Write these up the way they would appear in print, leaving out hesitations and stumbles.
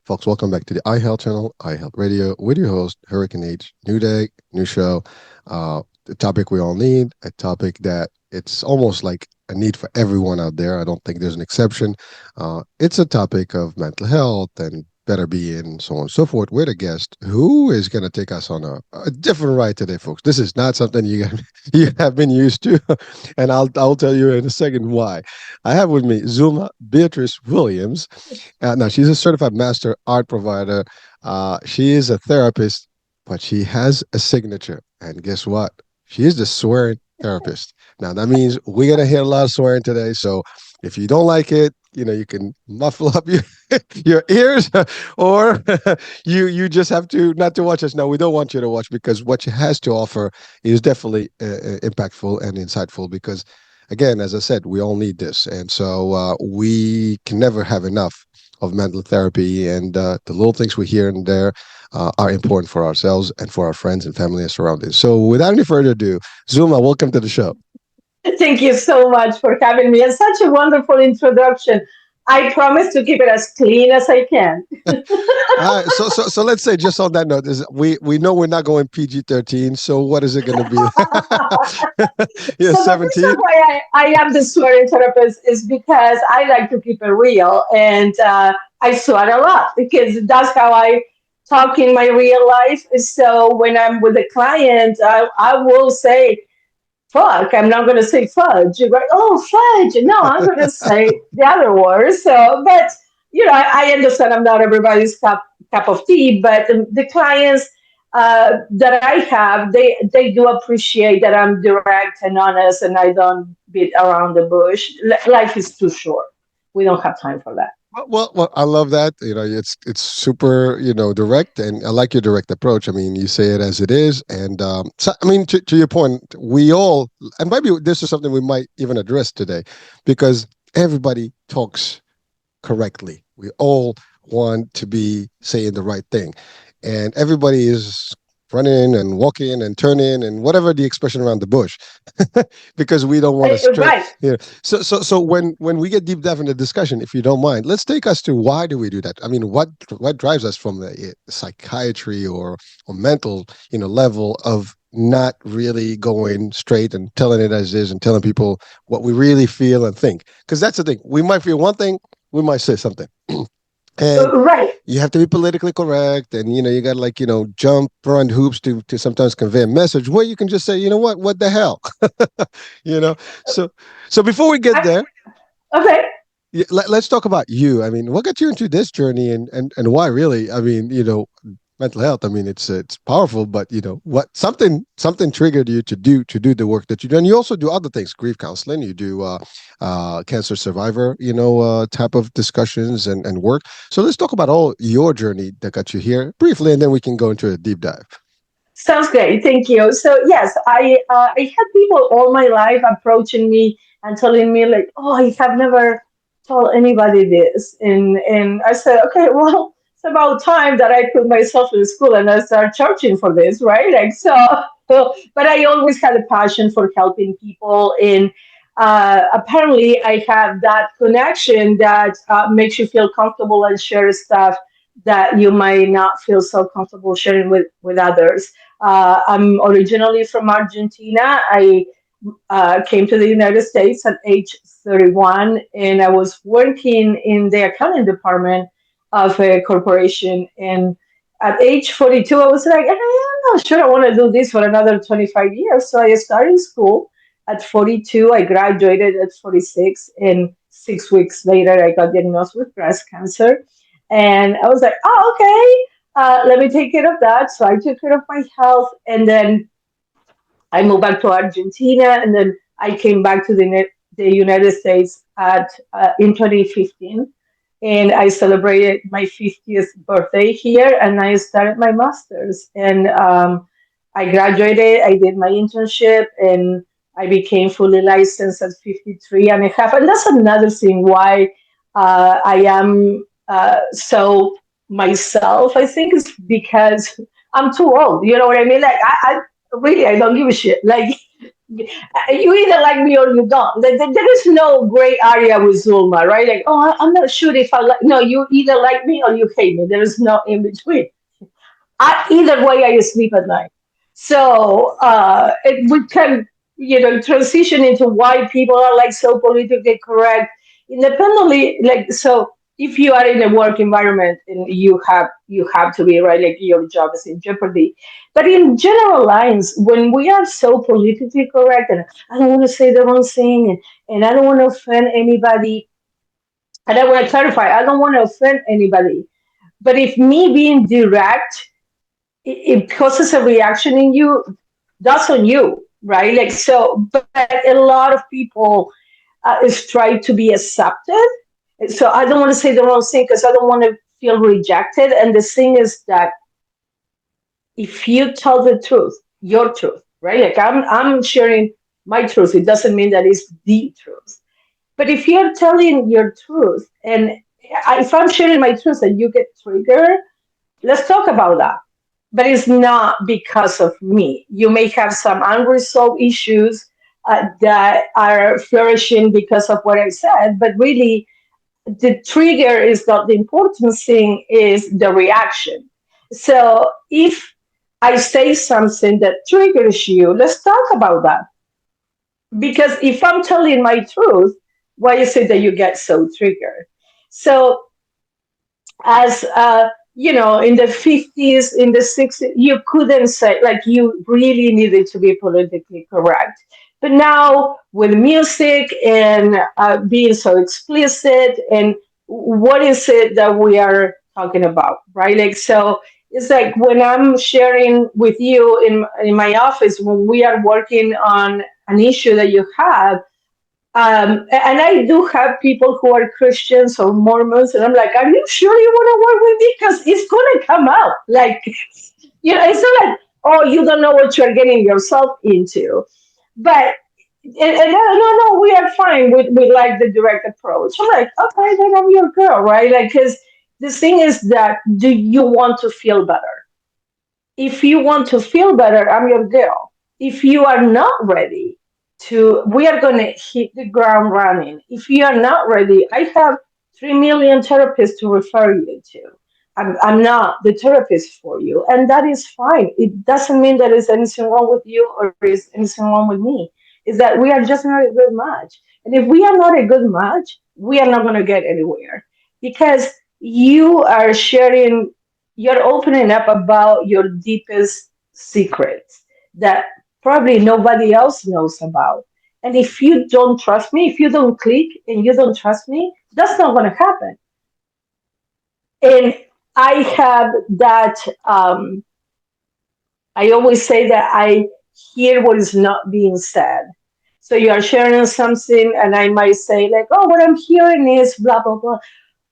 Folks, welcome back to the iHealth channel, iHealth Radio, with your host, Hurricane H. New day, new show. The topic we all need, a topic that it's almost like a need for everyone out there. I don't think there's an exception. It's a topic of mental health and better being, so on and so forth, with a guest who is going to take us on a different ride today, folks. This is not something you have been used to, and I'll tell you in a second why. I have with me Zulma Beatriz Williams. Now, she's a certified master art provider. She is a therapist, but she has a signature. And guess what? She is the swearing therapist. Now, that means we're going to hear a lot of swearing today. So if you don't like it, you can muffle up your ears, or you just have to not to watch us. No, we don't want you to watch, because what she has to offer is definitely impactful and insightful, because again, as I said, we all need this. And so we can never have enough of mental therapy, and the little things we hear and there are important for ourselves and for our friends and family and surroundings. So without any further ado, Zulma, welcome to the show. Thank you so much for having me, and such a wonderful introduction. I promise to keep it as clean as I can. So let's say, just on that note, is we know we're not going PG-13. So what is it going to be? Yeah, So the 17. reason why I am the swearing therapist is because I like to keep it real, and I swear a lot because that's how I talk in my real life. So when I'm with a client, I will say fuck. I'm not going to say fudge. You're like, oh, fudge. No, I'm going to say the other word. So, but I understand I'm not everybody's cup of tea, but the clients that I have, they do appreciate that I'm direct and honest, and I don't beat around the bush. Life is too short. We don't have time for that. Well, I love that. It's super, direct, and I like your direct approach. I mean, you say it as it is, and so I mean, to your point, we all, and maybe this is something we might even address today, because everybody talks correctly. We all want to be saying the right thing, and everybody is running and walking and turning and whatever the expression around the bush, because we don't want to stray. Right. So when we get deep dive in the discussion, if you don't mind, let's take us to why do we do that? I mean, what drives us from the psychiatry or mental level of not really going straight and telling it as is and telling people what we really feel and think, because that's the thing. We might feel one thing, we might say something. And Right. you have to be politically correct, and you got to, like, jump around hoops to sometimes convey a message where you can just say, what the hell. you know so so before we get I, there, okay. let's talk about you. I mean, what got you into this journey, and why, really? I mean, mental health, I mean, it's powerful, but what, something triggered you to do the work that you do. And you also do other things, grief counseling. You do cancer survivor type of discussions and work. So let's talk about all your journey that got you here briefly, and then we can go into a deep dive. Sounds great. Thank you. So yes, I had people all my life approaching me and telling me like, "Oh, I have never told anybody this," and I said, "Okay, well, it's about time that I put myself in school and I start charging for this, right?" Like so. But I always had a passion for helping people, and apparently, I have that connection that makes you feel comfortable and share stuff that you might not feel so comfortable sharing with others. I'm originally from Argentina. I came to the United States at age 31, and I was working in the accounting department of a corporation. And at age 42, I was like, I'm not sure I want to do this for another 25 years. So I started school at 42. I graduated at 46, and 6 weeks later, I got diagnosed with breast cancer. And I was like, oh, okay, let me take care of that. So I took care of my health, and then I moved back to Argentina, and then I came back to the United States at in 2015, and I celebrated my 50th birthday here, and I started my master's, and I graduated. I did my internship, and I became fully licensed at 53 and a half, and that's another thing why I am so myself. I think it's because I'm too old. You know what I mean? Like I really I don't give a shit. Like You either like me or you don't. There is no gray area with Zulma, right? Like, oh, I'm not sure if I like. No, you either like me or you hate me. There is no in between. Either way, I sleep at night. So we can, transition into why people are like so politically correct independently. Like, so if you are in a work environment and you have to be right, like your job is in jeopardy. But in general lines, when we are so politically correct, and I don't want to say the wrong thing, and I don't want to offend anybody, and I want to clarify, I don't want to offend anybody. But if me being direct it causes a reaction in you, that's on you, right? Like so, but a lot of people is try to be accepted. So I don't want to say the wrong thing because I don't want to feel rejected. And the thing is that if you tell the truth, your truth, right? Like I'm sharing my truth. It doesn't mean that it's the truth. But if you're telling your truth, and if I'm sharing my truth and you get triggered, let's talk about that. But it's not because of me. You may have some unresolved issues that are flourishing because of what I said, but really the trigger is not the important thing, is the reaction. So if I say something that triggers you, let's talk about that. Because if I'm telling my truth, why is it that you get so triggered? So as in the 50s, in the 60s, you couldn't say, like, you really needed to be politically correct. But now with music and being so explicit, and what is it that we are talking about, right? Like, so it's like when I'm sharing with you in my office, when we are working on an issue that you have, and I do have people who are Christians or Mormons, and I'm like, are you sure you want to work with me? Because it's going to come out. Like, it's not like, oh, you don't know what you're getting yourself into. But, and no, we are fine with like the direct approach. I'm like, okay, then I'm your girl, right? Like, because the thing is that, do you want to feel better? If you want to feel better, I'm your girl. If you are not ready we are going to hit the ground running. If you are not ready, I have 3 million therapists to refer you to. I'm not the therapist for you. And that is fine. It doesn't mean that there's anything wrong with you or is anything wrong with me. It's that we are just not a good match. And if we are not a good match, we are not going to get anywhere because you are sharing, you're opening up about your deepest secrets that probably nobody else knows about. And if you don't trust me, if you don't click and you don't trust me, that's not going to happen. And I have that, I always say that I hear what is not being said. So you are sharing something, and I might say, like, oh, what I'm hearing is blah, blah, blah.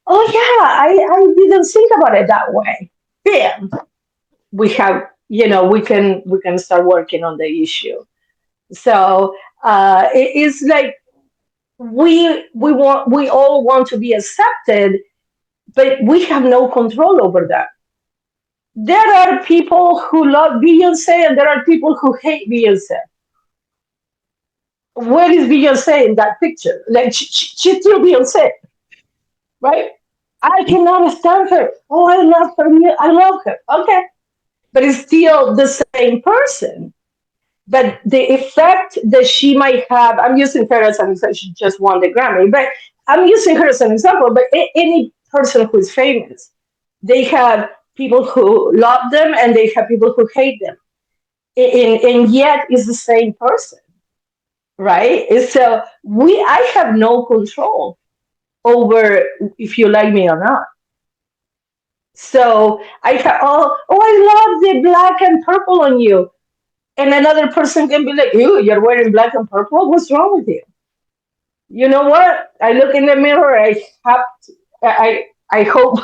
Oh, yeah, I didn't think about it that way. Bam, we have, we can start working on the issue. So it is like we all want to be accepted, but we have no control over that. There are people who love Beyonce and there are people who hate Beyonce. Where is Beyonce in that picture? Like she's still Beyonce, right? I cannot stand her. Oh, I love her. I love her. Okay, but it's still the same person. But the effect that she might have, I'm using her as an example, she just won the Grammy, but I'm using her as an example, but any person who is famous, they have people who love them and they have people who hate them. And yet it's the same person, right? And so I have no control over if you like me or not. So I love the black and purple on you. And another person can be like, you're wearing black and purple. What's wrong with you? You know what? I look in the mirror. I hope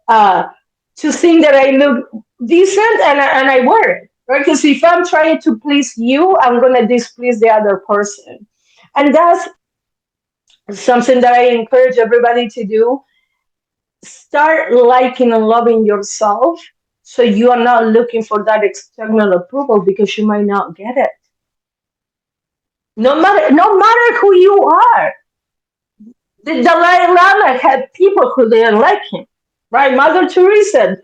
uh, to think that I look decent, and I wear it. Right? Because if I'm trying to please you, I'm gonna displease the other person, and that's something that I encourage everybody to do. Start liking and loving yourself, so you are not looking for that external approval because you might not get it. No matter who you are. The Dalai Lama had people who didn't like him, right? Mother Teresa,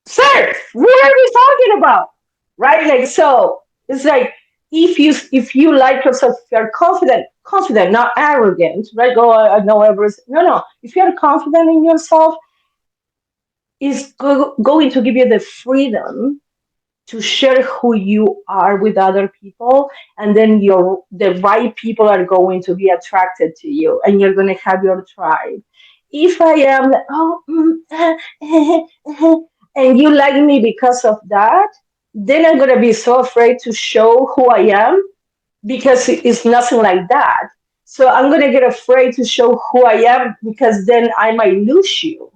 sir, what are you talking about? Right? Like, so it's like, if you like yourself, if you're confident, not arrogant, right? Go, I know everything. No, no. If you're confident in yourself, it's going to give you the freedom to share who you are with other people, and then the right people are going to be attracted to you, and you're going to have your tribe. If I am like, oh, and you like me because of that, then I'm going to be so afraid to show who I am, because it's nothing like that. So I'm going to get afraid to show who I am, because then I might lose you.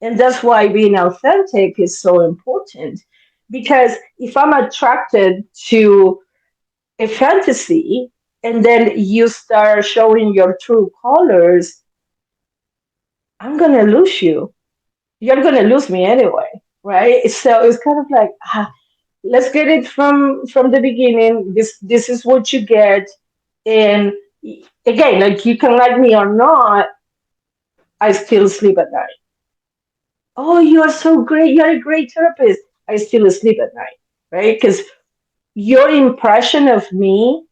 And that's why being authentic is so important. Because if I'm attracted to a fantasy, and then you start showing your true colors, I'm going to lose you. You're going to lose me anyway. Right. So it's kind of like, let's get it from the beginning. This is what you get. And again, like, you can like me or not, I still sleep at night. Oh, you are so great. You're a great therapist. I still sleep at night, right? Because your impression of me,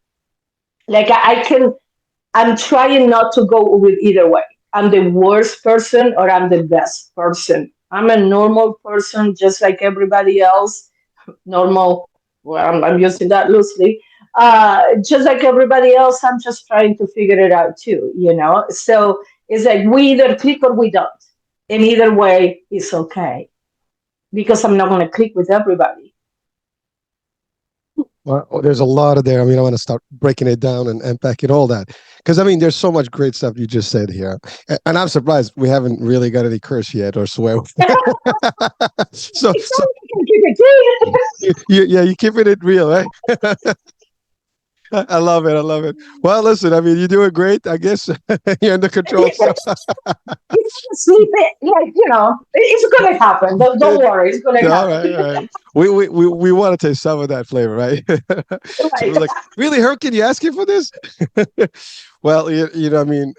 like, I'm trying not to go with either way. I'm the worst person or I'm the best person. I'm a normal person, just like everybody else. Normal, well, I'm using that loosely. Just like everybody else, I'm just trying to figure it out too, you know? So it's like, we either click or we don't. And either way, it's okay, because I'm not going to click with everybody. Well, there's a lot of there. I mean, I want to start breaking it down and unpacking all that because I mean, there's so much great stuff you just said here, and I'm surprised we haven't really got any curse yet or swear. so, It's so only can keep it yeah, you keeping it real, right? I love it. I love it. Well, listen, I mean, you're doing great. I guess you're under control. clean. So It's sleep it, like, it's going to happen. Don't it, worry, it's going to all happen. right, all right. We want to taste some of that flavor, right? So Right. we're like, really, her? Can you ask you for this? Well, I mean,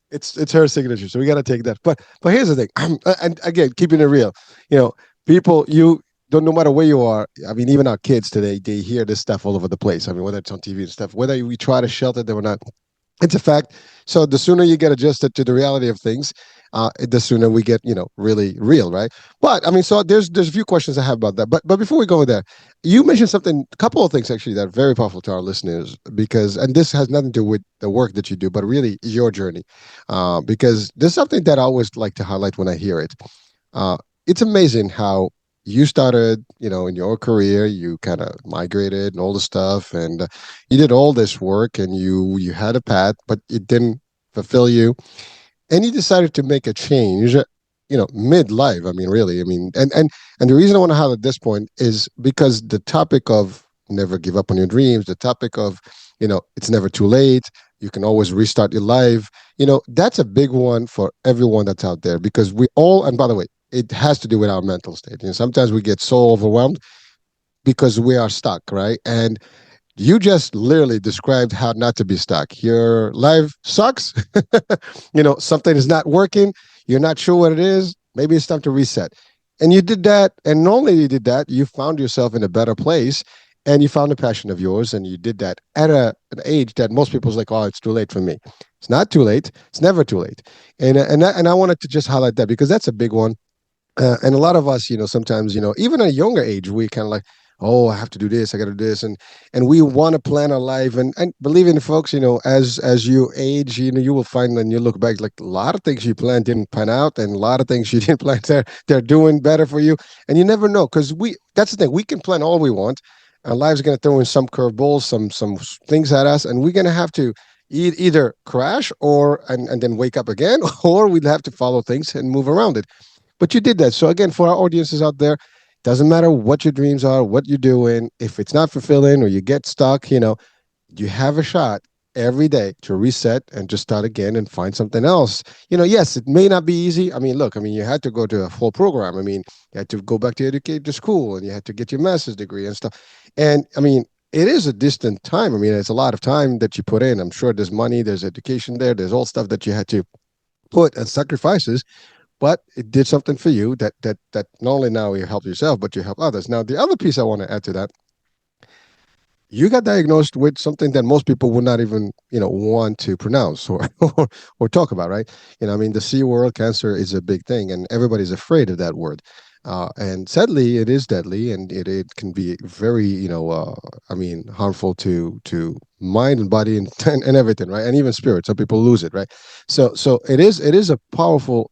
it's her signature, so we got to take that. But here's the thing, and again, keeping it real, you know, people, you don't, no matter where you are. I mean, even our kids today, they hear this stuff all over the place. I mean, whether it's on TV and stuff, whether we try to shelter them or not, it's a fact. So the sooner you get adjusted to the reality of things, the sooner we get, really real, right? But I mean, so there's a few questions I have about that. But before we go there, you mentioned something, a couple of things actually that are very powerful to our listeners because, and this has nothing to do with the work that you do, but really your journey, because there's something that I always like to highlight when I hear it. Uh, it's amazing how you started, in your career, you kind of migrated and all the stuff, and you did all this work, and you had a path, but it didn't fulfill you, and you decided to make a change, midlife. I mean, really, I mean, and the reason I want to highlight this point is because the topic of never give up on your dreams, the topic of, it's never too late. You can always restart your life. That's a big one for everyone that's out there because we all, and by the way, it has to do with our mental state. Sometimes we get so overwhelmed because we are stuck, right? And you just literally described how not to be stuck. Your life sucks. Something is not working. You're not sure what it is. Maybe it's time to reset. And you did that. And not only you did that, you found yourself in a better place and you found a passion of yours. And you did that at an age that most people's like, oh, it's too late for me. It's not too late. It's never too late. And I wanted to just highlight that because that's a big one. And a lot of us, sometimes, even at a younger age, we kind of like, oh, I have to do this, I got to do this, and we want to plan our life. And believe in folks, as you age, you will find and you look back, like a lot of things you planned didn't pan out, and a lot of things you didn't plan, they're doing better for you, and you never know because that's the thing, we can plan all we want. Our lives are going to throw in some curveballs, some things at us, and we're going to have to either crash or and then wake up again, or we'd have to follow things and move around it. But you did that. So again, for our audiences out there, doesn't matter what your dreams are, what you're doing. If it's not fulfilling or you get stuck, you have a shot every day to reset and just start again and find something else. Yes, it may not be easy. I mean, look, I mean, you had to go to a full program. I mean, you had to go back to educate to school and you had to get your master's degree and stuff. And I mean, it is a distant time. I mean, it's a lot of time that you put in. I'm sure there's money, there's education there, there's all stuff that you had to put and sacrifices, but it did something for you that not only now you help yourself, but you help others. Now, the other piece I want to add to that, you got diagnosed with something that most people would not even want to pronounce or talk about, right? I mean, the c word, cancer, is a big thing and everybody's afraid of that word, and sadly it is deadly, and it can be very I mean, harmful to mind and body and, and everything, right? And even spirit, some people lose it, right? So it is a powerful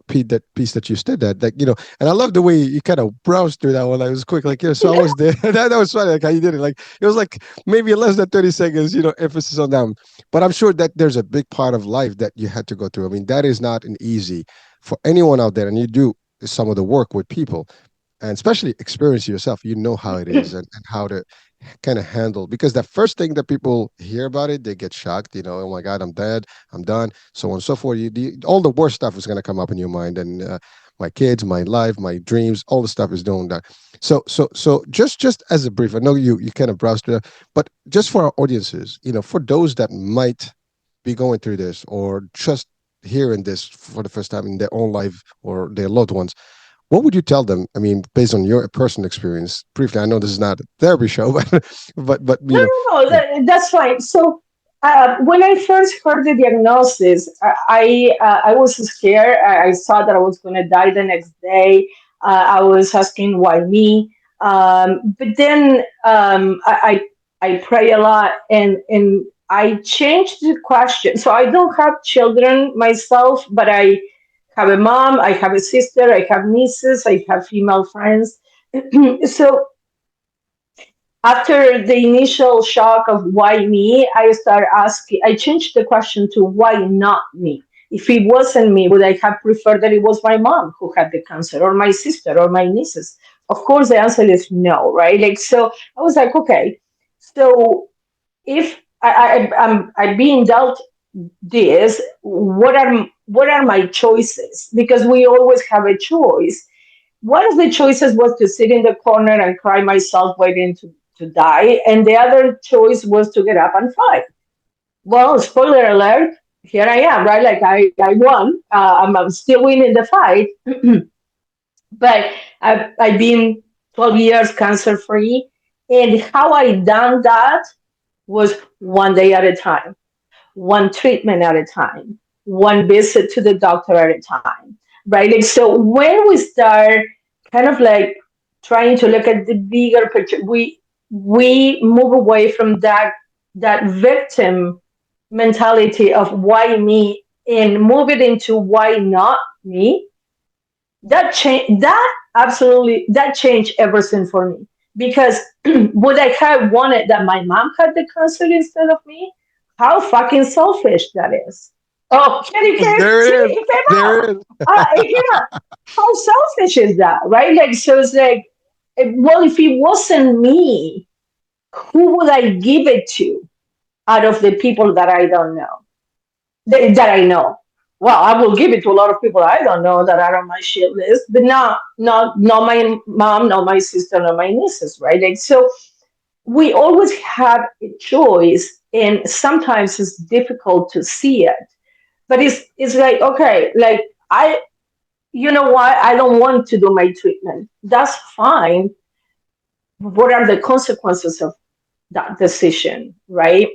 piece that you did that. And I love the way you kind of browsed through that one. Like, it was quick, like, so I was there. That was funny, like how you did it. Like, it was like maybe less than 30 seconds, emphasis on that. But I'm sure that there's a big part of life that you had to go through. I mean, that is not an easy for anyone out there, and you do some of the work with people, and especially experience yourself. You know how it is, and how to kind of handle, because the first thing that people hear about it, they get shocked. Oh my God, I'm dead, I'm done, so on and so forth. All the worst stuff is going to come up in your mind, and my kids, my life, my dreams, all the stuff is doing that. So just as a brief, I know you kind of browsed through that, but just for our audiences, for those that might be going through this, or just hearing this for the first time in their own life or their loved ones, what would you tell them? I mean, based on your personal experience, briefly. I know this is not a therapy show, but No, no, no, yeah. that's fine. So when I first heard the diagnosis, I was scared. I thought that I was going to die the next day. I was asking why me. But then I pray a lot, and I changed the question. So I don't have children myself, but I have a mom, I have a sister, I have nieces, I have female friends. So after the initial shock of why me, I started asking, I changed the question to why not me? If it wasn't me, would I have preferred that it was my mom who had the cancer, or my sister, or my nieces? Of course, the answer is no, right? Like, so I was like, okay, so if I'm being dealt this, what are my choices? Because we always have a choice. One of the choices was to sit in the corner and cry myself waiting to die, and the other choice was to get up and fight. Well, spoiler alert, here I am, right? Like, I won. I'm still winning the fight, but I've been 12 years cancer free. And how I done that was one day at a time, one treatment at a time, one visit to the doctor at a time, right? Like, so when we start kind of like trying to look at the bigger picture, we move away from that victim mentality of why me, and move it into why not me. That absolutely, that changed everything for me, because would I have wanted that my mom had the cancer instead of me? How fucking selfish that is. Oh, There see, it is. it came There out. it is. It came out. How selfish is that, right? Like, so it's like, well, if it wasn't me, who would I give it to out of the people that I don't know? That I know. Well, I will give it to a lot of people I don't know that are on my shit list, but not my mom, not my sister, not my nieces, right? Like, so we always have a choice, and sometimes it's difficult to see it. But it's like, okay, like, you know what? I don't want to do my treatment. That's fine. What are the consequences of that decision, right?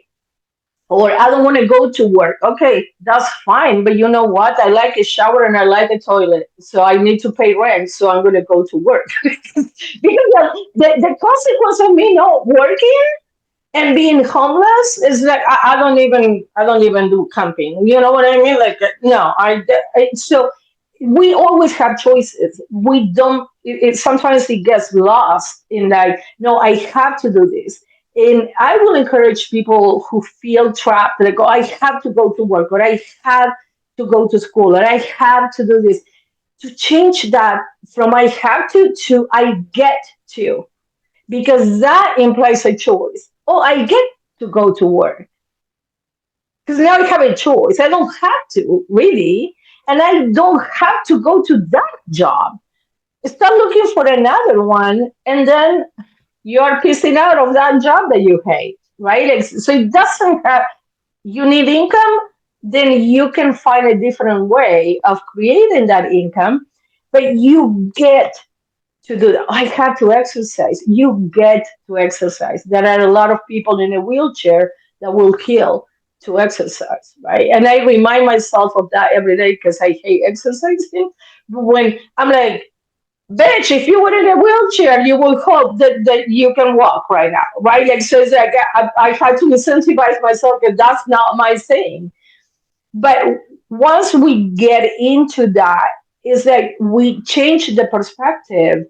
Or I don't want to go to work. Okay, that's fine. But you know what? I like a shower and I like a toilet. So I need to pay rent. So I'm going to go to work. Because the consequence of me not working and being homeless is that I don't even do camping. You know what I mean? Like, no, so we always have choices. We don't. Sometimes it gets lost in, like, no, I have to do this. And I will encourage people who feel trapped, like, oh, I have to go to work, or I have to go to school, or I have to do this, to change that from I have to I get to, because that implies a choice. Oh, I get to go to work because now I have a choice. I don't have to, really, and I don't have to go to that job. Start looking for another one, and then you're pissing out of that job that you hate, right? Like, so it doesn't have, you need income, then you can find a different way of creating that income, but you get to do that. I have to exercise. You get to exercise. There are a lot of people in a wheelchair that will kill to exercise, right? And I remind myself of that every day because I hate exercising. When I'm like, bitch, if you were in a wheelchair, you will hope that you can walk right now, right? Like, so it's like I try to incentivize myself because that's not my thing. But once we get into that, it's like we change the perspective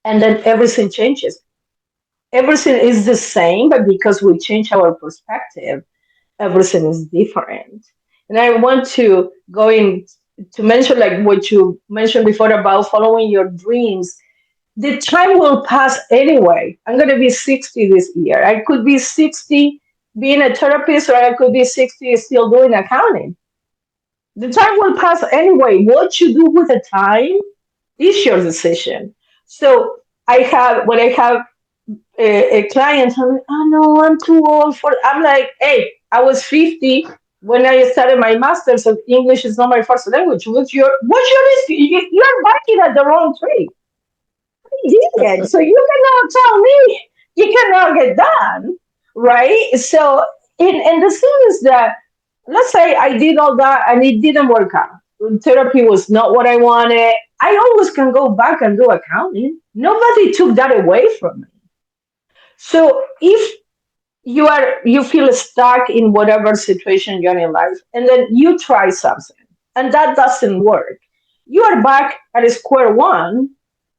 and then everything changes. Everything is the same, but because we change our perspective, everything is different. And I want to go in to mention like what you mentioned before about following your dreams. The time will pass anyway. I'm going to be 60 this year. I could be 60 being a therapist, or I could be 60 still doing accounting. The time will pass anyway. What you do with the time is your decision. So when I have a client tell me, "Oh no, I'm too old for." I'm like, "Hey, I was 50 when I started my master's, of English is not my first language. What's your issue? You're barking at the wrong tree. You did it, so you cannot tell me you cannot get done, right?" So, and the thing is that, let's say I did all that and it didn't work out. Therapy was not what I wanted. I always can go back and do accounting. Nobody took that away from me. So if you feel stuck in whatever situation you're in life, and then you try something and that doesn't work, you are back at square one,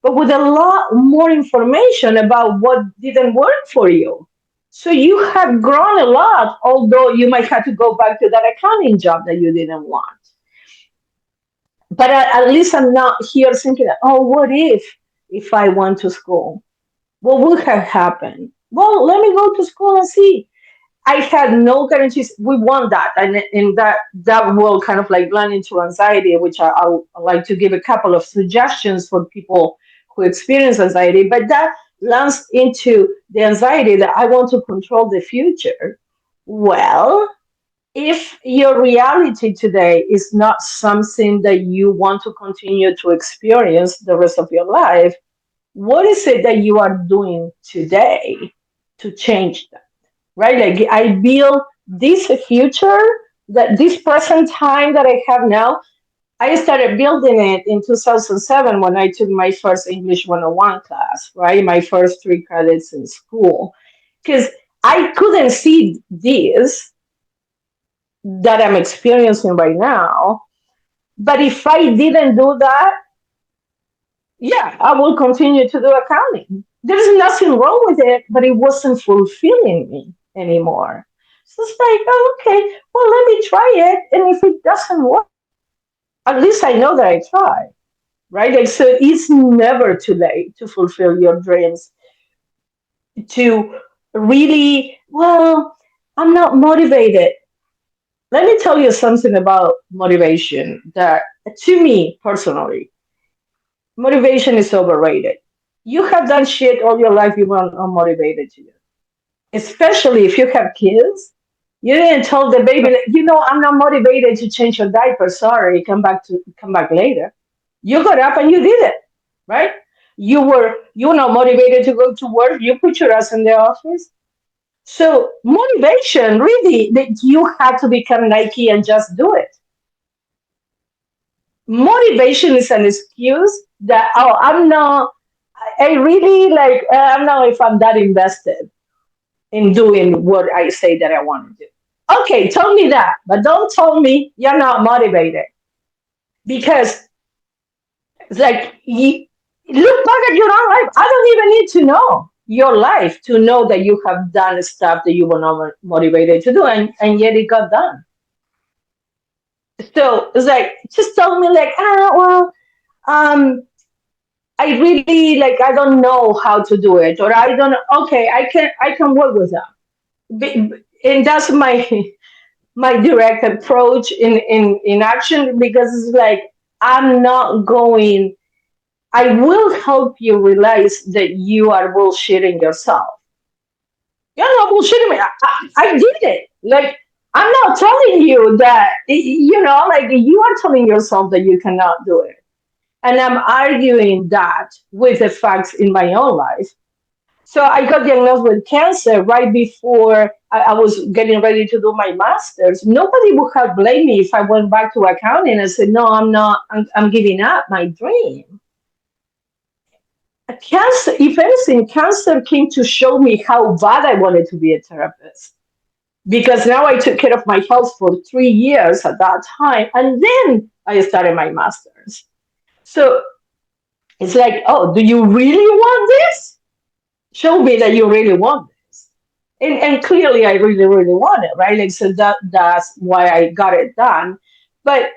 but with a lot more information about what didn't work for you. So you have grown a lot, although you might have to go back to that accounting job that you didn't want. But at least I'm not here thinking, oh, what if I went to school? What would have happened? Well, let me go to school and see. I had no guarantees. We want that, and that will kind of like run into anxiety, which I like to give a couple of suggestions for people who experience anxiety. But that lands into the anxiety that I want to control the future. Well, if your reality today is not something that you want to continue to experience the rest of your life, what is it that you are doing today to change that? Right? Like I build this future, that this present time that I have now, I started building it in 2007 when I took my first English 101 class, right? My first 3 credits in school. Because I couldn't see this that I'm experiencing right now. But if I didn't do that, yeah, I will continue to do accounting. There's nothing wrong with it, but it wasn't fulfilling me anymore. So it's like, oh, okay, well, let me try it. And if it doesn't work, at least I know that I tried, right? Like, so it's never too late to fulfill your dreams, to really, well, I'm not motivated. Let me tell you something about motivation that, to me personally, motivation is overrated. You have done shit all your life you were unmotivated to do. Especially if you have kids. You didn't tell the baby, like, I'm not motivated to change your diaper. Sorry, come back later. You got up and you did it, right? You were not motivated to go to work. You put your ass in the office. So motivation, really, that you have to become Nike and just do it. Motivation is an excuse that, oh, I'm not. I really like. I don't know if I'm that invested in doing what I say that I want to do. Okay, tell me that, but don't tell me you're not motivated, because it's like look back at your own life. I don't even need to know your life to know that you have done stuff that you were not motivated to do, and yet it got done. So it's like just tell me like, well, um, I really like I don't know how to do it, or I don't. Okay, I can work with that. And that's my direct approach in action, because it's like I'm not going. I will help you realize that you are bullshitting yourself. You're not bullshitting me. I did it. Like, I'm not telling you that, like you are telling yourself that you cannot do it. And I'm arguing that with the facts in my own life. So I got diagnosed with cancer right before I was getting ready to do my master's. Nobody would have blamed me if I went back to accounting and said, no, I'm not, I'm giving up my dream. Cancer, if anything, cancer came to show me how bad I wanted to be a therapist. Because now I took care of my health for 3 years at that time. And then I started my master's. So it's like, oh, do you really want this? Show me that you really want this. And clearly I really, really want it, right? Like, so that's why I got it done. But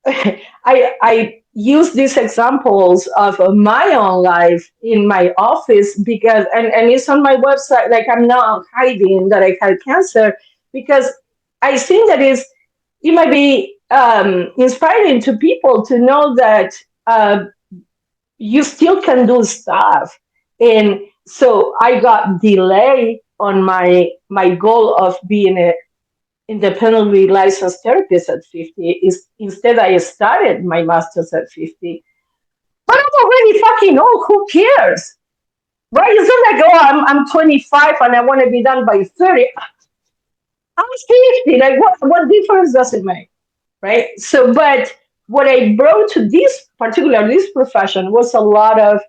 I use these examples of my own life in my office because, and it's on my website, like I'm not hiding that I had cancer because I think that it might be inspiring to people to know that you still can do stuff. And so I got delay on my goal of being a independently licensed therapist at 50. Is instead I started my master's at 50. But I'm already fucking old. Who cares? Right? It's not like, oh, I'm 25 and I want to be done by 30. I'm 50. Like, what difference does it make? Right? So, but what I brought to this profession was a lot of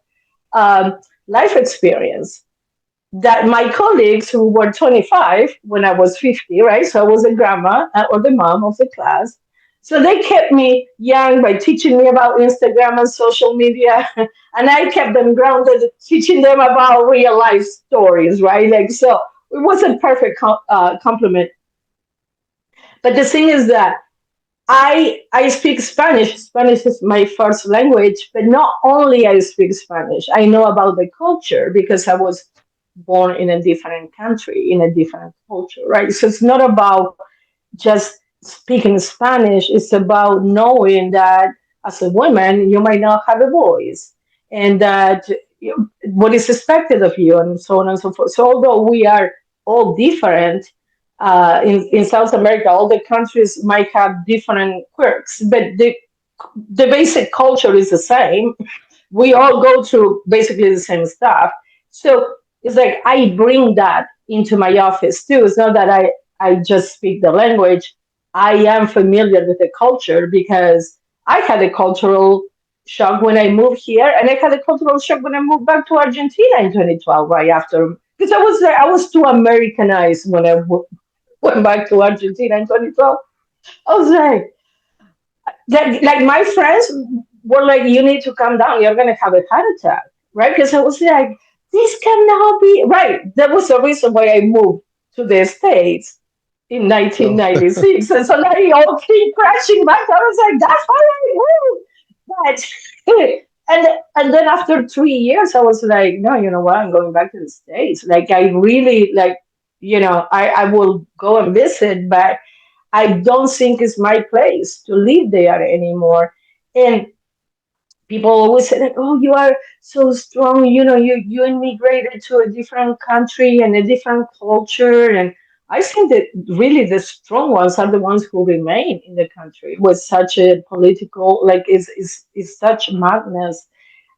life experience that my colleagues who were 25 when I was 50, right? So I was a grandma or the mom of the class. So they kept me young by teaching me about Instagram and social media. And I kept them grounded, teaching them about real life stories, right? Like, so it was a perfect compliment. But the thing is that I speak Spanish. Spanish is my first language, but not only I speak Spanish, I know about the culture because I was born in a different country, in a different culture, right? So it's not about just speaking Spanish, it's about knowing that as a woman, you might not have a voice and that what is expected of you, and so on and so forth. So, although we are all different, in South America, all the countries might have different quirks, but the basic culture is the same. We all go through basically the same stuff. So it's like I bring that into my office too. It's not that I just speak the language. I am familiar with the culture because I had a cultural shock when I moved here, and I had a cultural shock when I moved back to Argentina in 2012, right after. Because I was too Americanized when I went back to Argentina in 2012. I was like my friends were like, you need to calm down. You're going to have a heart attack, right? Because I was like, this cannot be right. That was the reason why I moved to the States in Oh. 1996. And so they all came crashing back. I was like, that's why I moved. But, and then after 3 years, I was like, no, you know what? I'm going back to the States. Like, I really, like, I will go and visit, but I don't think it's my place to live there anymore. And people always say that, oh, you are so strong, you immigrated to a different country and a different culture. And I think that really the strong ones are the ones who remain in the country with such a political, like, is such madness.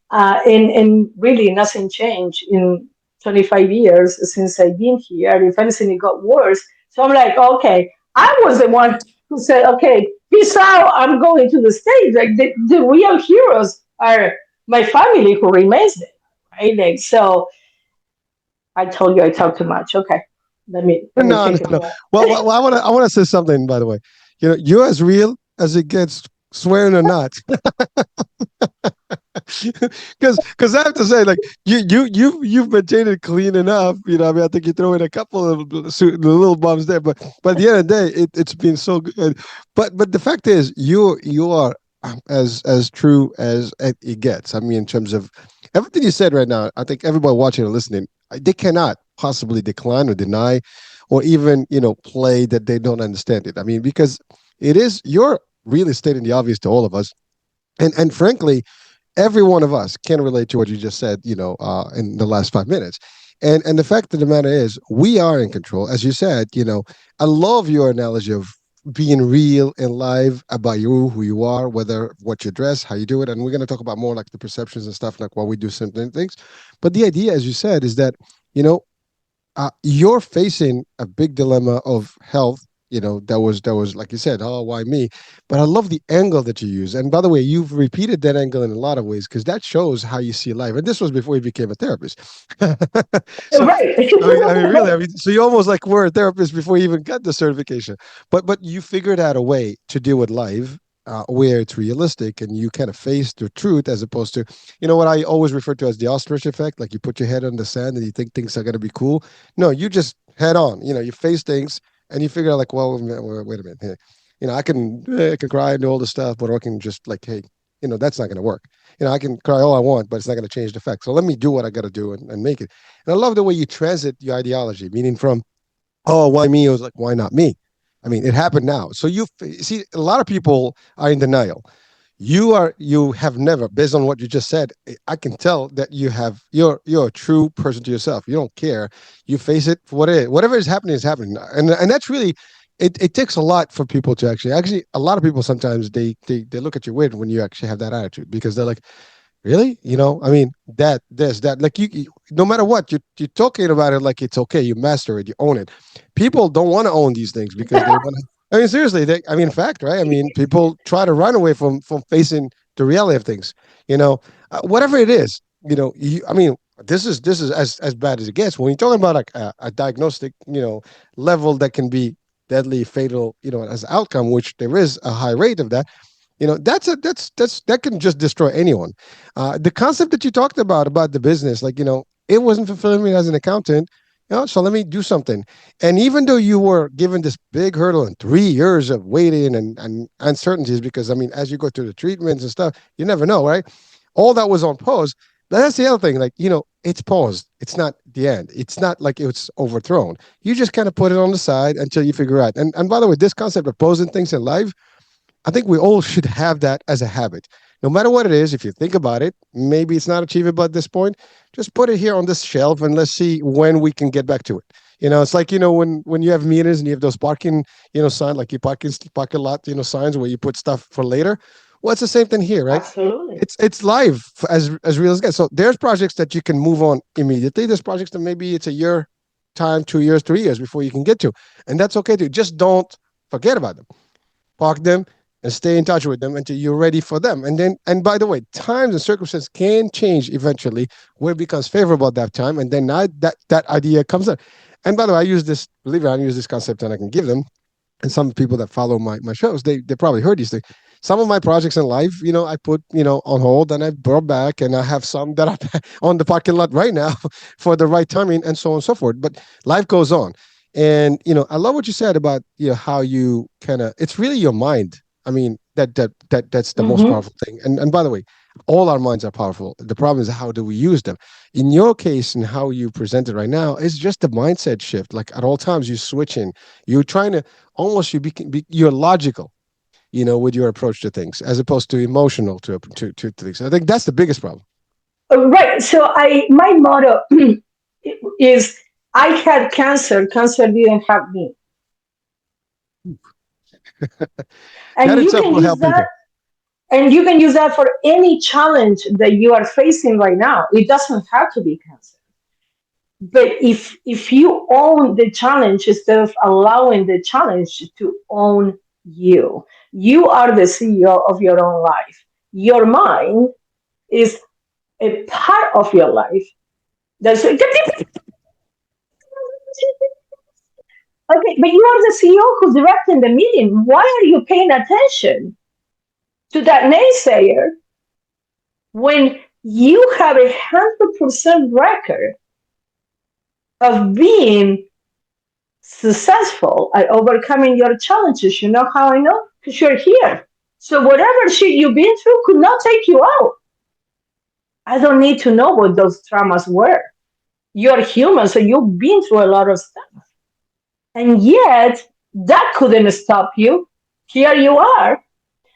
And really nothing changed in 25 years since I've been here. If anything, it got worse. So I'm like, okay, I was the one who said, okay, peace out, I'm going to the States. Like, the real heroes are my family who remains there, right? Like, so I told you I talk too much. Okay, let me No, no, take a no. breath. Well, I want to say something. By the way, you're as real as it gets, swearing or not. Because I have to say, like you've maintained it clean enough. I mean, I think you throw in a couple of little bumps there, but by the end of the day, it's been so good. But the fact is, you are as true as it gets. I mean, in terms of everything you said right now, I think everybody watching or listening, they cannot possibly decline or deny, or even play that they don't understand it. I mean, because you're really stating the obvious to all of us, and frankly, every one of us can relate to what you just said, in the last 5 minutes. And the fact of the matter is, we are in control. As you said, I love your analogy of being real and live about you, who you are, whether what you dress, how you do it. And we're going to talk about more like the perceptions and stuff, like why we do certain things. But the idea, as you said, is that, you know, you're facing a big dilemma of health. That was like you said, oh, why me? But I love the angle that you use. And by the way, you've repeated that angle in a lot of ways, because that shows how you see life. And this was before you became a therapist. so Right. I mean, really, I mean, so you almost like were a therapist before you even got the certification. But you figured out a way to deal with life, where it's realistic and you kind of face the truth, as opposed to, what I always refer to as the ostrich effect. Like, you put your head on the sand and you think things are going to be cool. No, you just head on. You face things and you figure out, like, well, wait a minute. Hey, I can cry and do all this stuff, but I can just, like, hey, that's not going to work. I can cry all I want, but it's not going to change the fact. So let me do what I got to do, and make it. And I love the way you transit your ideology, meaning from, oh, why me? It was like, why not me? I mean, it happened now. So you see, a lot of people are in denial. You have never, based on what you just said, I can tell that you're a true person to yourself. You don't care. You face it for what it is. Whatever is happening. And that's really, it takes a lot for people to actually, a lot of people sometimes they look at you weird when you actually have that attitude, because they're like, really? I mean, that, like, no matter what, you're talking about it like it's okay. You master it, you own it. People don't want to own these things because they want to. I mean, seriously, I mean, fact, right? I mean, people try to run away from facing the reality of things. Whatever it is, I mean, this is as bad as it gets. When you're talking about a diagnostic, level that can be deadly, fatal, as outcome, which there is a high rate of that. That can just destroy anyone. The concept that you talked about the business, like, it wasn't fulfilling me as an accountant. So let me do something. And even though you were given this big hurdle and 3 years of waiting and uncertainties, because I mean, as you go through the treatments and stuff, you never know, right? All that was on pause. But that's the other thing, like, it's paused. It's not the end. It's not like it's overthrown. You just kind of put it on the side until you figure out. And by the way, this concept of pausing things in life, I think we all should have that as a habit. No matter what it is, if you think about it, maybe it's not achievable at this point. Just put it here on this shelf and let's see when we can get back to it. It's like, when you have meetings and you have those parking, sign, like you parking lot, signs where you put stuff for later. Well, it's the same thing here, right? Absolutely. It's live, as real as it gets. So there's projects that you can move on immediately. There's projects that maybe it's a year time, 2 years, 3 years before you can get to, and that's okay too. Just don't forget about them. Park them and stay in touch with them until you're ready for them. And by the way, times and circumstances can change eventually where it becomes favorable at that time. And then that idea comes up. And by the way, I use this, believe it or not, I use this concept and I can give them. And some people that follow my shows, they probably heard these things. Some of my projects in life, I put, on hold, and I brought back, and I have some that are on the parking lot right now for the right timing, and so on and so forth. But life goes on. And, I love what you said about, how you kind of, it's really your mind. I mean, that's the most Hmm. powerful thing. And by the way, all our minds are powerful. The problem is, how do we use them? In your case, and how you present it right now, is just a mindset shift. Like, at all times, you're switching. You're trying to almost, you're logical, with your approach to things, as opposed to emotional to things. I think that's the biggest problem. Right. So my motto is, I had cancer. Cancer didn't have me. That And you itself can will use help that people. and you can use that for any challenge that you are facing right now. It doesn't have to be cancer. But if you own the challenge instead of allowing the challenge to own you, you are the CEO of your own life. Your mind is a part of your life. That's okay, but you are the CEO who's directing the meeting. Why are you paying attention to that naysayer when you have 100% record of being successful at overcoming your challenges? You know how I know? Because you're here. So whatever shit you've been through could not take you out. I don't need to know what those traumas were. You're human, so you've been through a lot of stuff. And yet, that couldn't stop you. Here you are.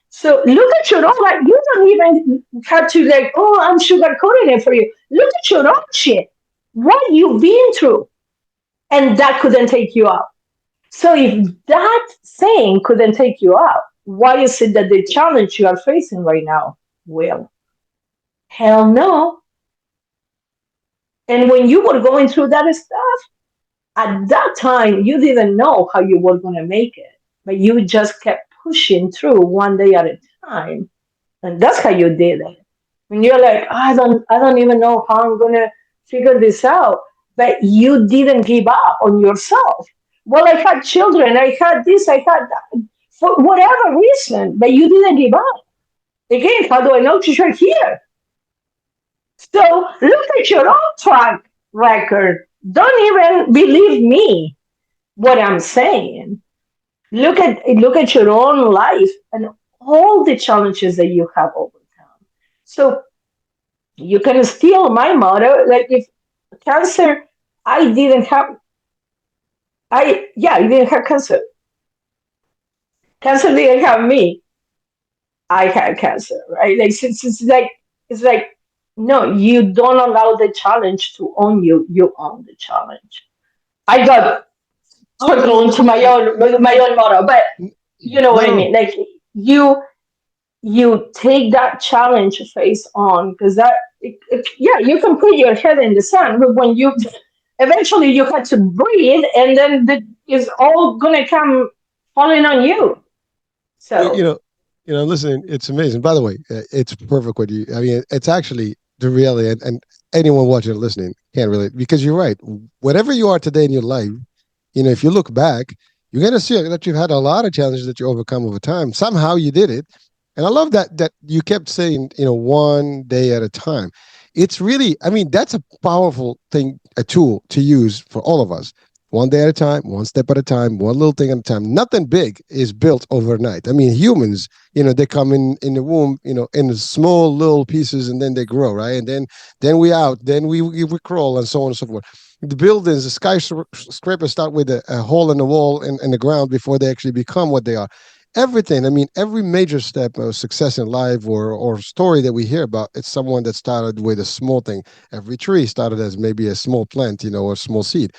So look at your own life. You don't even have to like, oh, I'm sugarcoating it for you. Look at your own shit. What you've been through. And that couldn't take you out. So if that saying couldn't take you out, why is it that the challenge you are facing right now will? Hell no. And when you were going through that stuff, at that time, you didn't know how you were going to make it, but you just kept pushing through one day at a time. And that's how you did it. When you're like, I don't even know how I'm gonna figure this out. But you didn't give up on yourself. Well, I had children, I had this, I had that, for whatever reason, but you didn't give up. Again, how do I know that you're here? So look at your own track record. Don't even believe me what I'm saying. Look at your own life and all the challenges that you have overcome. So you can steal my motto. Like if cancer, I didn't have, I didn't have cancer. Cancer didn't have me. I had cancer, right? Like it's like no, you don't allow the challenge to own you. You own the challenge. I got Oh, circle into my own motto, but you know what I no, mean. Like you you take that challenge face on because yeah, you can put your head in the sand, but when you eventually you had to breathe, and then it's all gonna come falling on you. you, you So know, listen, it's amazing. By the way, it's perfect what you. I mean, it's actually the reality, and anyone watching or listening can't relate because you're right. Whatever you are today in your life, if you look back, you're gonna see that you've had a lot of challenges that you overcome over time. Somehow you did it, and I love that you kept saying, one day at a time. It's really, I mean, that's a powerful thing, a tool to use for all of us. One day at a time, one step at a time, one little thing at a time. Nothing big is built overnight. I mean, humans, they come in the womb, in small little pieces, and then they grow, right? And then we out, then we crawl, and so on and so forth. The buildings, the skyscrapers start with a hole in the wall and the ground before they actually become what they are. Everything, I mean, every major step of success in life or story that we hear about, it's someone that started with a small thing. Every tree started as maybe a small plant, or a small seed.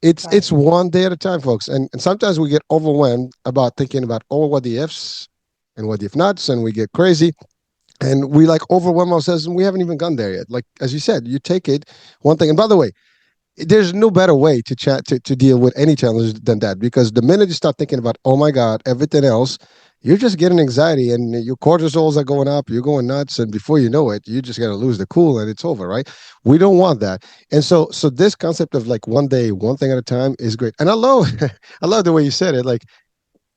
It's right. one day at a time, folks. And sometimes we get overwhelmed about thinking about all what the ifs and what the if nots, and we get crazy and we like overwhelm ourselves, and we haven't even gone there yet. Like as you said, you take it one thing. And by the way, there's no better way to chat to deal with any challenge than that, because the minute you start thinking about, oh my god, everything else, you're just getting anxiety and your cortisols are going up, you're going nuts, and before you know it, you're just going to lose the cool and it's over, right? We don't want that. And so this concept of like one day, one thing at a time is great. And I love I love the way you said it. Like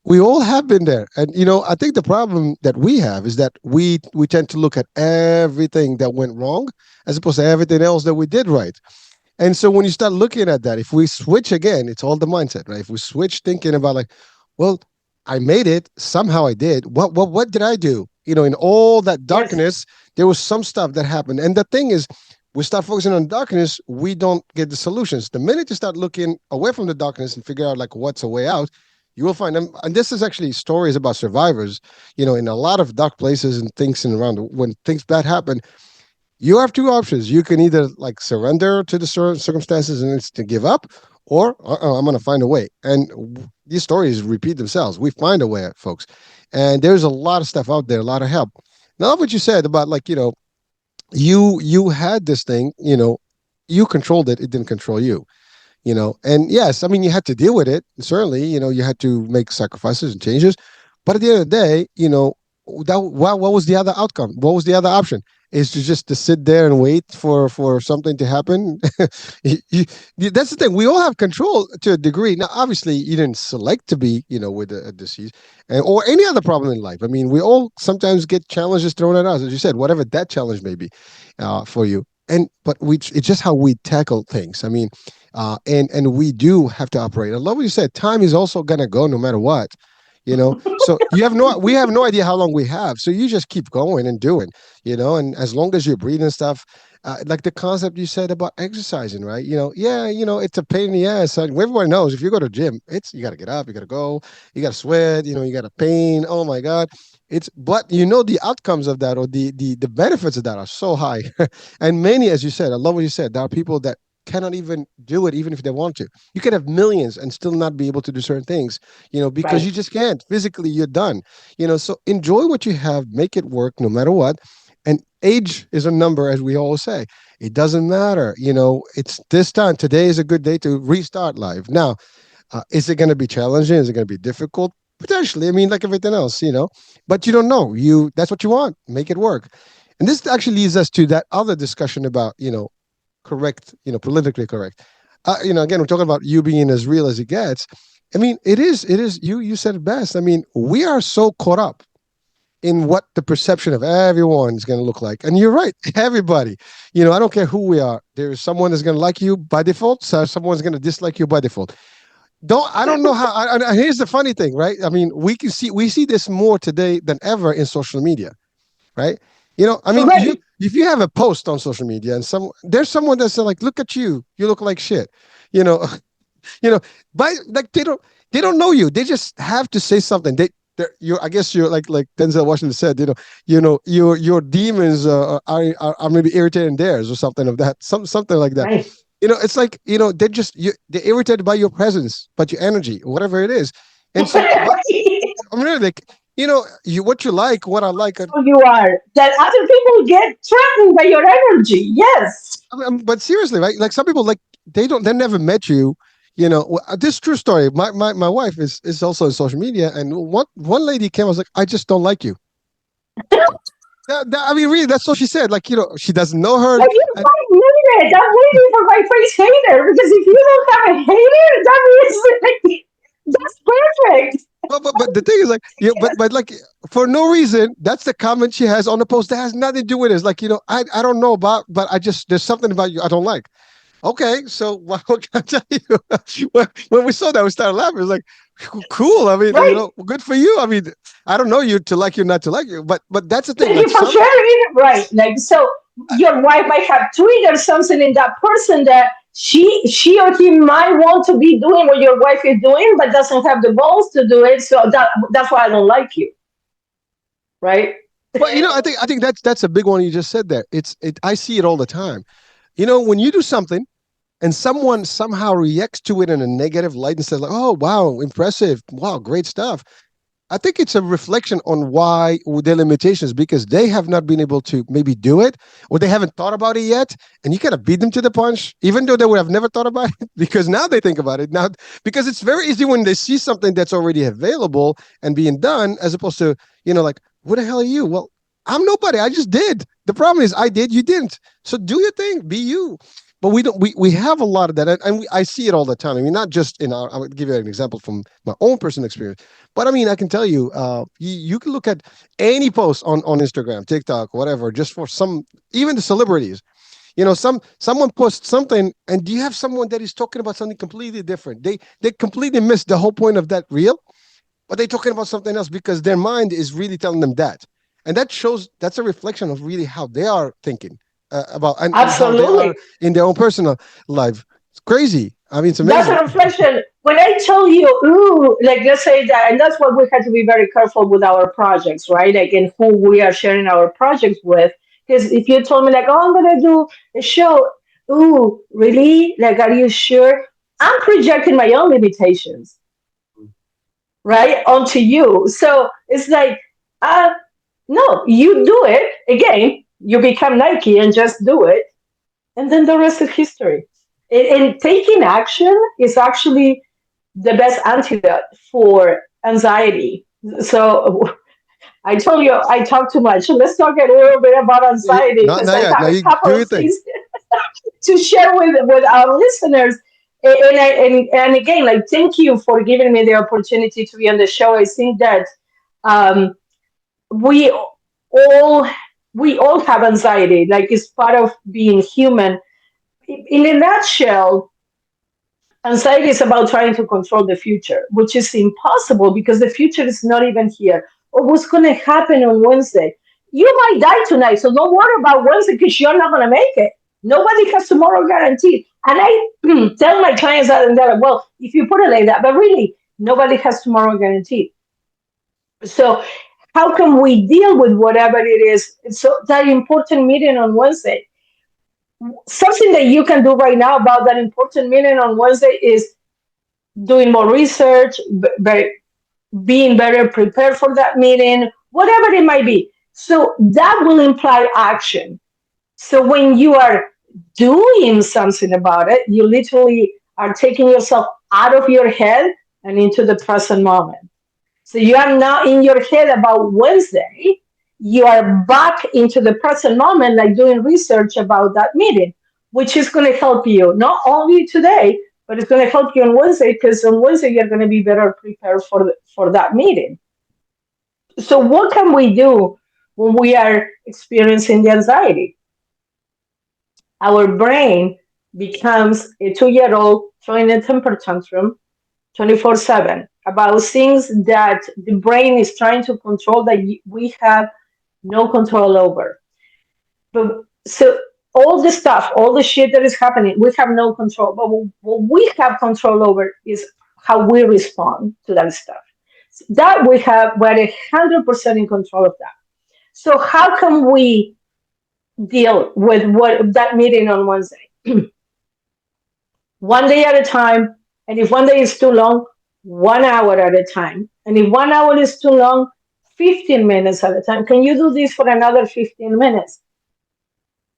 we all have been there. And I think the problem that we have is that we tend to look at everything that went wrong as opposed to everything else that we did right. And so when you start looking at that, if we switch again, it's all the mindset, right? If we switch thinking about like, well, I made it, somehow I did. What did I do? In all that Yes. darkness, there was some stuff that happened. And the thing is, we start focusing on darkness, we don't get the solutions. The minute you start looking away from the darkness and figure out like what's a way out, you will find them. And this is actually stories about survivors, in a lot of dark places and things and around when things bad happen, you have two options. You can either like surrender to the circumstances and it's to give up, or I'm going to find a way. And these stories repeat themselves. We find a way, folks. And there's a lot of stuff out there, a lot of help. Now, what you said about like you had this thing, you controlled it. It didn't control you. And yes, I mean, you had to deal with it. Certainly, you had to make sacrifices and changes. But at the end of the day, what was the other outcome? What was the other option? Is to just to sit there and wait for something to happen. That's the thing. We all have control to a degree. Now, obviously, you didn't select to be, with a disease or any other problem in life. I mean, we all sometimes get challenges thrown at us, as you said, whatever that challenge may be for you. But it's just how we tackle things. I mean, and we do have to operate. I love what you said. Time is also gonna go no matter what. So we have no idea how long we have. So you just keep going and doing, and as long as you're breathing stuff, like the concept you said about exercising, right? Yeah, it's a pain in the ass. Everybody knows if you go to the gym, you got to get up, you got to go, you got to sweat, you got to pain. Oh my God. It's but you know the outcomes of that or the benefits of that are so high. And many, as you said, I love what you said. There are people that cannot even do it even if they want to. You can have millions and still not be able to do certain things, because Right. you just can't. Physically, you're done. So enjoy what you have, make it work no matter what. And age is a number, as we always say. It doesn't matter. It's this time. Today is a good day to restart life. Now, is it going to be challenging? Is it going to be difficult? Potentially. I mean, like everything else. But you don't know. That's what you want. Make it work. And this actually leads us to that other discussion about, correct, politically correct. Again, we're talking about you being as real as it gets. I mean, it is, you said it best. I mean, we are so caught up in what the perception of everyone is going to look like. And you're right, everybody. I don't care who we are. There's someone that's going to like you by default, so someone's going to dislike you by default. I don't know how. Here's the funny thing, right? I mean, we see this more today than ever in social media, right? I mean, you Right. if you have a post on social media and there's someone that's like, look at you look like shit, you know, you know, but like they don't know you. They just have to say something. I guess you're like Denzel Washington said, your demons are maybe irritating theirs or something of that, something like that. Right. It's like they're irritated by your presence, but your energy, whatever it is. And so, but I'm really like, what you like, what I like. Who you are. That other people get threatened by your energy. Yes. But seriously, right? Like some people, like they never met you. This true story. My wife is also in social media, and one lady came. I was like, I just don't like you. I mean, really, that's all she said. Like, she doesn't know her. Like you And, might need it. I'm waiting for my first hater because if you don't have a hater, that means like, that's perfect. but the thing is, like, but like for no reason, that's the comment she has on the post that has nothing to do with it. It's like, I don't know about, but there's something about you I don't like. Okay, so what can I tell you? When we saw that, we started laughing. It was like, cool. I mean, Right. good for you. I mean, I don't know you to like you, not to like you, but that's the thing. Thank Like you for some, sharing. Right. Like so your wife might have triggered something in that person that she or he might want to be doing what your wife is doing, but doesn't have the balls to do it. So that's why I don't like you. Right? well, I think that's a big one you just said there. I see it all the time. When you do something and someone somehow reacts to it in a negative light and says like, "Oh, wow, impressive, wow, great stuff." I think it's a reflection on why their limitations because they have not been able to maybe do it or they haven't thought about it yet. And you kind of beat them to the punch, even though they would have never thought about it because now they think about it now because it's very easy when they see something that's already available and being done as opposed to, like, what the hell are you? Well, I'm nobody. I just did. The problem is I did, you didn't. So do your thing, be you. But we don't. We have a lot of that, and I see it all the time. I mean, not just in our. I would give you an example from my own personal experience. But I mean, I can tell you, you can look at any post on Instagram, TikTok, whatever, just for even the celebrities. Someone posts something, and do you have someone that is talking about something completely different? They completely miss the whole point of that reel, but they're talking about something else because their mind is really telling them that, and that's a reflection of really how they are thinking about and how they are Absolutely. in their own personal life. It's crazy. I mean, it's That's a amazing. reflection. When I tell you, ooh, like let's say that, and that's what we have to be very careful with our projects, right? Like, and who we are sharing our projects with. Because if you told me, like, oh, I'm gonna do a show, ooh, really? Like, are you sure? I'm projecting my own limitations, right, onto you. So it's like, uh, no, you do it again. You become Nike and just do it, and then the rest is history. And taking action is actually the best antidote for anxiety. So I told you I talk too much. Let's talk a little bit about anxiety Not because not I yet. have Now a you couple do of your thing. things to share with our listeners. And again, like thank you for giving me the opportunity to be on the show. I think that um, we all we all have anxiety. Like it's part of being human. In a nutshell, anxiety is about trying to control the future, which is impossible because the future is not even here. Or what's going to happen on Wednesday? You might die tonight, so don't worry about Wednesday because you're not going to make it. Nobody has tomorrow guaranteed. And I tell my clients that, and they're like, well, if you put it like that, but really, nobody has tomorrow guaranteed. So how can we deal with whatever it is? So that important meeting on Wednesday, something that you can do right now about that important meeting on Wednesday is doing more research, being better prepared for that meeting, whatever it might be. So that will imply action. So when you are doing something about it, you literally are taking yourself out of your head and into the present moment. So you are now in your head about Wednesday. You are back into the present moment, like doing research about that meeting, which is going to help you not only today, but it's going to help you on Wednesday because on Wednesday you're going to be better prepared for that meeting. So what can we do when we are experiencing the anxiety? Our brain becomes a 2 year old throwing a temper tantrum 24/7 about things that the brain is trying to control that we have no control over. But so all the stuff, all the shit that is happening, we have no control. But what we have control over is how we respond to that stuff. That we're 100% in control of that. So how can we deal with what that meeting on Wednesday? One day at a time. And if one day is too long, 1 hour at a time. And if 1 hour is too long, 15 minutes at a time. Can you do this for another 15 minutes?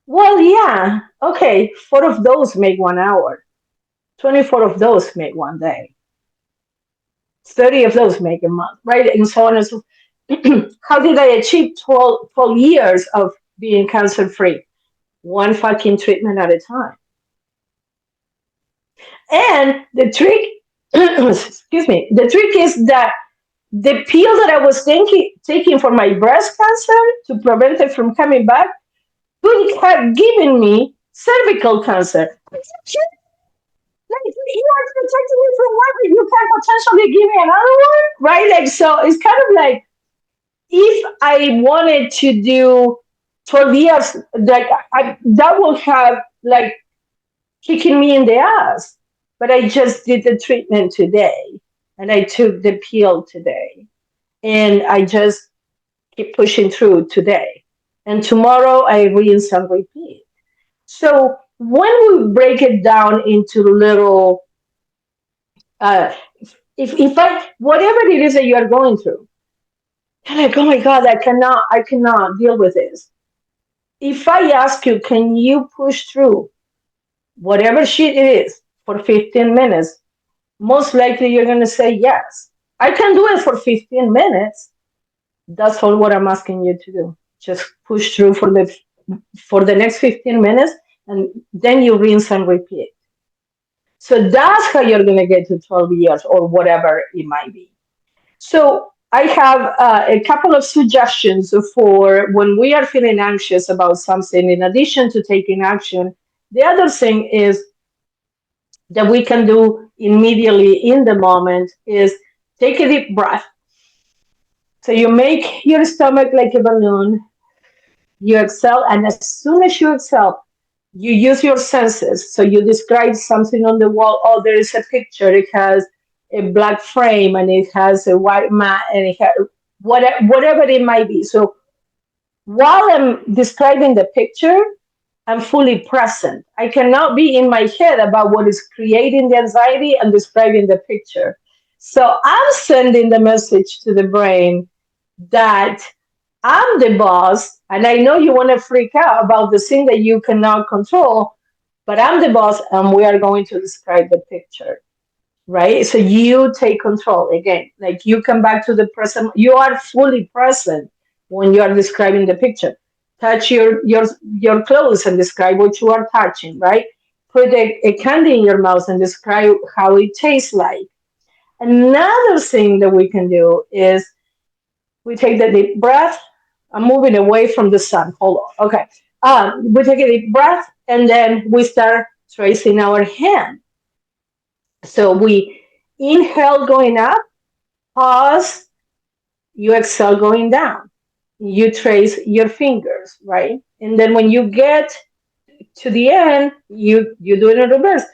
Well, yeah. Okay. Four of those make 1 hour. 24 of those make one day. 30 of those make a month, right? And so on and so forth. How did I achieve 12 years of being cancer free? One fucking treatment at a time. And the trick, excuse me, the trick is that the pill that I was taking for my breast cancer to prevent it from coming back could have given me cervical cancer. Like, you are protecting me from what you can potentially give me another one, right? Like, so it's kind of like if I wanted to do 12 years, like that will have like kicking me in the ass. But I just did the treatment today and I took the pill today and I just keep pushing through today. And tomorrow I rinse and repeat. So when we break it down into little, uh, if I, whatever it is that you are going through, you're like, oh my God, I cannot deal with this. If I ask you, can you push through whatever shit it is for 15 minutes? Most likely you're going to say yes. I can do it for 15 minutes. That's all what I'm asking you to do. Just push through for the next 15 minutes and then you rinse and repeat. So that's how you're going to get to 12 years or whatever it might be. So I have a couple of suggestions for when we are feeling anxious about something, in addition to taking action. The other thing is that we can do immediately in the moment is take a deep breath. So you make your stomach like a balloon, you exhale, and as soon as you exhale, you use your senses. So you describe something on the wall. Oh, there is a picture. It has a black frame and it has a white mat and it has whatever it might be. So while I'm describing the picture, I'm fully present. I cannot be in my head about what is creating the anxiety and describing the picture. So I'm sending the message to the brain that I'm the boss, and I know you want to freak out about the thing that you cannot control, but I'm the boss, and we are going to describe the picture, right? So you take control again. Like you come back to the present. You are fully present when you are describing the picture. Touch your clothes and describe what you are touching, right? Put a candy in your mouth and describe how it tastes like. Another thing that we can do is we take the deep breath. I'm moving away from the sun. Hold on. Okay. We take a deep breath and then we start tracing our hand. So we inhale going up, pause, you exhale going down. You trace your fingers, right? And then when you get to the end, you do it in reverse.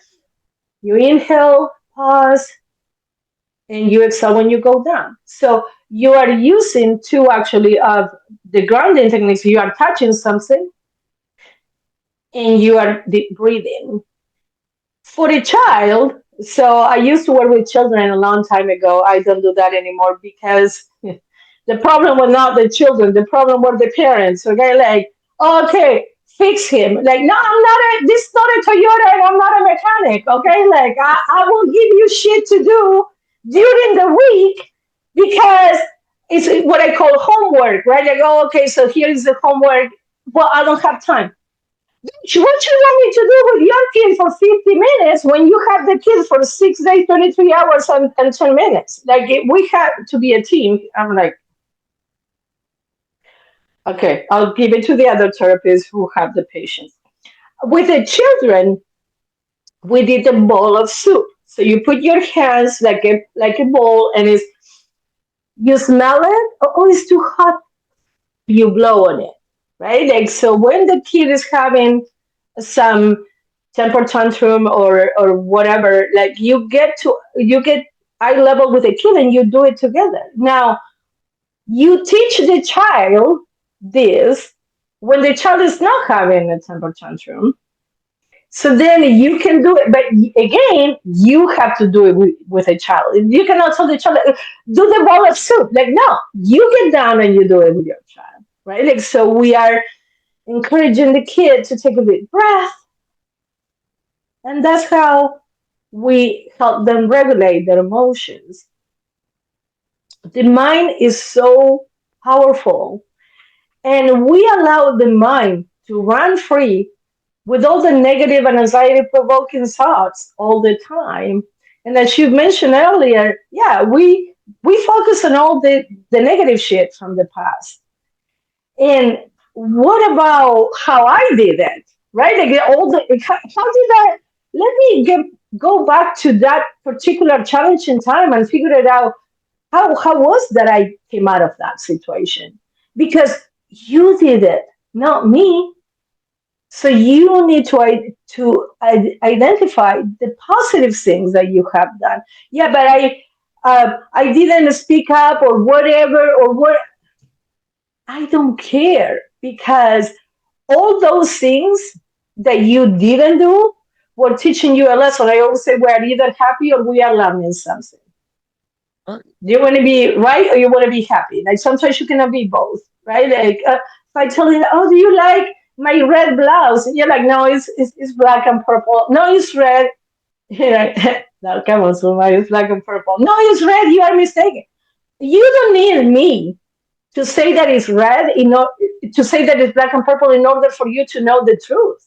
You inhale, pause, and you exhale when you go down. So you are using two actually of the grounding techniques. You are touching something and you are deep breathing. For a child, so I used to work with children a long time ago. I don't do that anymore because the problem was not the children, the problem were the parents. Okay, like, okay, fix him. Like, no, I'm not a this is not a Toyota and I'm not a mechanic. Okay, like I will give you shit to do during the week because it's what I call homework, right? Like, oh, okay, so here is the homework. Well, I don't have time. What you want me to do with your kid for 50 minutes when you have the kids for 6 days, 23 hours, and 10 minutes? Like, we have to be a team. I'm like, okay, I'll give it to the other therapists who have the patience. With the children, we did a bowl of soup. So you put your hands like a bowl, and it's you smell it. Oh, it's too hot. You blow on it, right? Like so, when the kid is having some temper tantrum or whatever, like you get eye level with the kid, and you do it together. Now you teach the child this when the child is not having a temper tantrum. So then you can do it, but again, you have to do it with a child. You cannot tell the child, do the bowl of soup. Like, no, you get down and you do it with your child, right? Like, so we are encouraging the kid to take a deep breath, and that's how we help them regulate their emotions. The mind is so powerful, and we allow the mind to run free with all the negative and anxiety provoking thoughts all the time. And as you mentioned earlier, yeah, we focus on all the negative shit from the past. And what about how I did it? Right? Like all the how did I let me go back to that particular challenging time and figure it out. How was that I came out of that situation? Because you did it, not me. So you need identify the positive things that you have done. Yeah, but I didn't speak up or whatever or what. I don't care because all those things that you didn't do were teaching you a lesson. I always say we're either happy or we are learning something. Right. Do you want to be right or you want to be happy? Like sometimes you cannot be both, right? Like if I tell you, oh, do you like my red blouse? And you're like, no, it's black and purple. No, it's red. You're like, no, come on, Zulma, it's black and purple. No, it's red. You are mistaken. You don't need me to say that it's red, to say that it's black and purple in order for you to know the truth.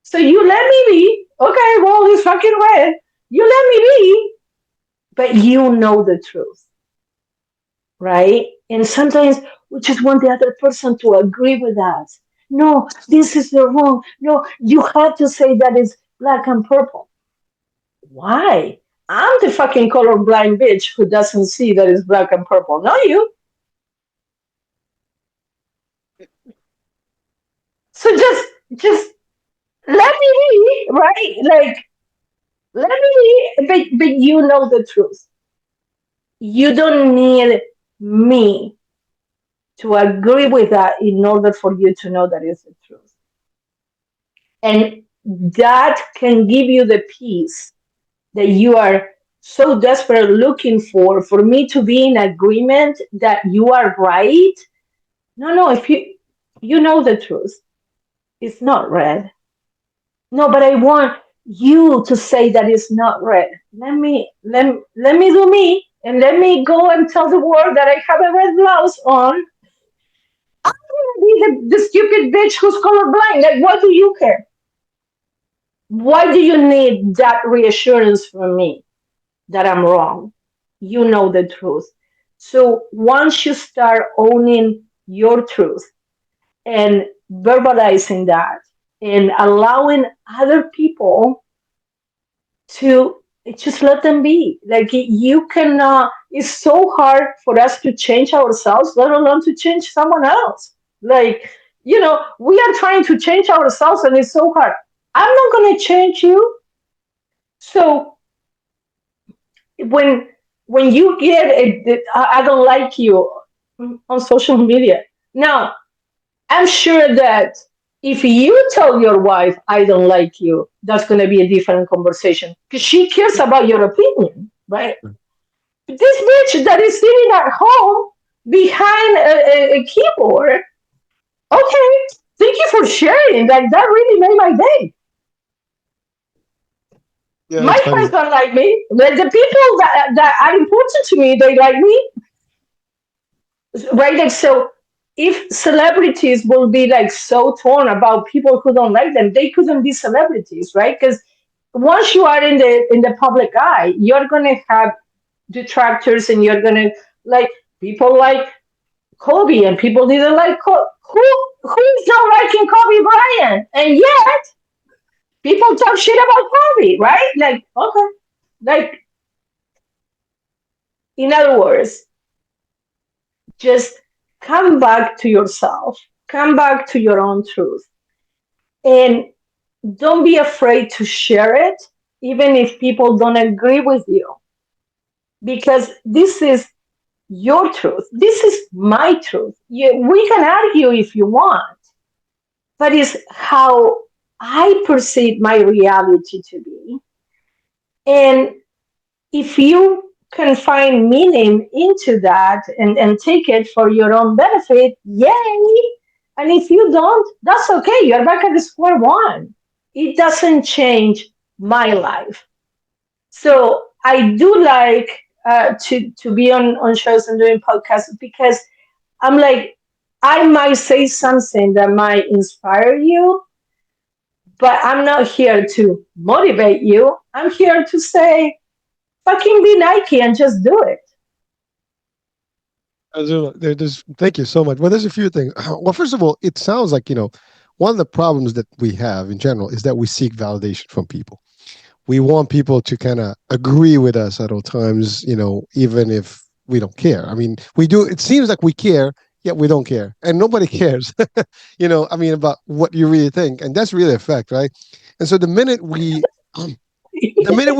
So you let me be. Okay, well, it's fucking red. You let me be, but you know the truth, right? And sometimes we just want the other person to agree with us. No, this is the wrong. No, you have to say that it's black and purple. Why? I'm the fucking colorblind bitch who doesn't see that it's black and purple. Not you. So just let me be, right? Like let me be, but you know the truth. You don't need me to agree with that in order for you to know that is the truth. And that can give you the peace that you are so desperately looking for me to be in agreement that you are right. No, no, if you know the truth, it's not red. No, but I want you to say that it's not red. Let me do me and let me go and tell the world that I have a red blouse on. I'm gonna be the stupid bitch who's colorblind. Like, what do you care? Why do you need that reassurance from me that I'm wrong? You know the truth. So once you start owning your truth and verbalizing that and allowing other people to just let them be. Like you cannot, it's so hard for us to change ourselves, let alone to change someone else. Like, we are trying to change ourselves and it's so hard. I'm not going to change you. So when when you get I don't like you on social media. Now, I'm sure that if you tell your wife, I don't like you, that's going to be a different conversation because she cares about your opinion, right? This bitch that is sitting at home behind a keyboard, okay, thank you for sharing. Like, that really made my day. Yeah, My it's funny. friends don't like me. The people that are important to me, they like me, right? Like, so if celebrities will be like so torn about people who don't like them, they couldn't be celebrities, right? Because once you are in the public eye, you're gonna have detractors, and you're gonna like people like Kobe, and people didn't like who's not liking Kobe Bryant, and yet people talk shit about Kobe, right? Like, okay, like, in other words, just come back to yourself, come back to your own truth, and don't be afraid to share it, even if people don't agree with you, because this is your truth. This is my truth. We can argue if you want, but it's how I perceive my reality to be. And if you can find meaning into that, and take it for your own benefit, yay. And if you don't, that's okay. You're back at the square one. It doesn't change my life. So I do like to be on shows and doing podcasts, because I'm like, I might say something that might inspire you, but I'm not here to motivate you. I'm here to say, fucking be Nike and just do it. Azula, thank you so much. Well, there's a few things. Well, first of all, it sounds like, one of the problems that we have in general is that we seek validation from people. We want people to kind of agree with us at all times, even if we don't care. I mean, we do, it seems like we care, yet we don't care. And nobody cares, I mean, about what you really think. And that's really a fact, right? And so the minute we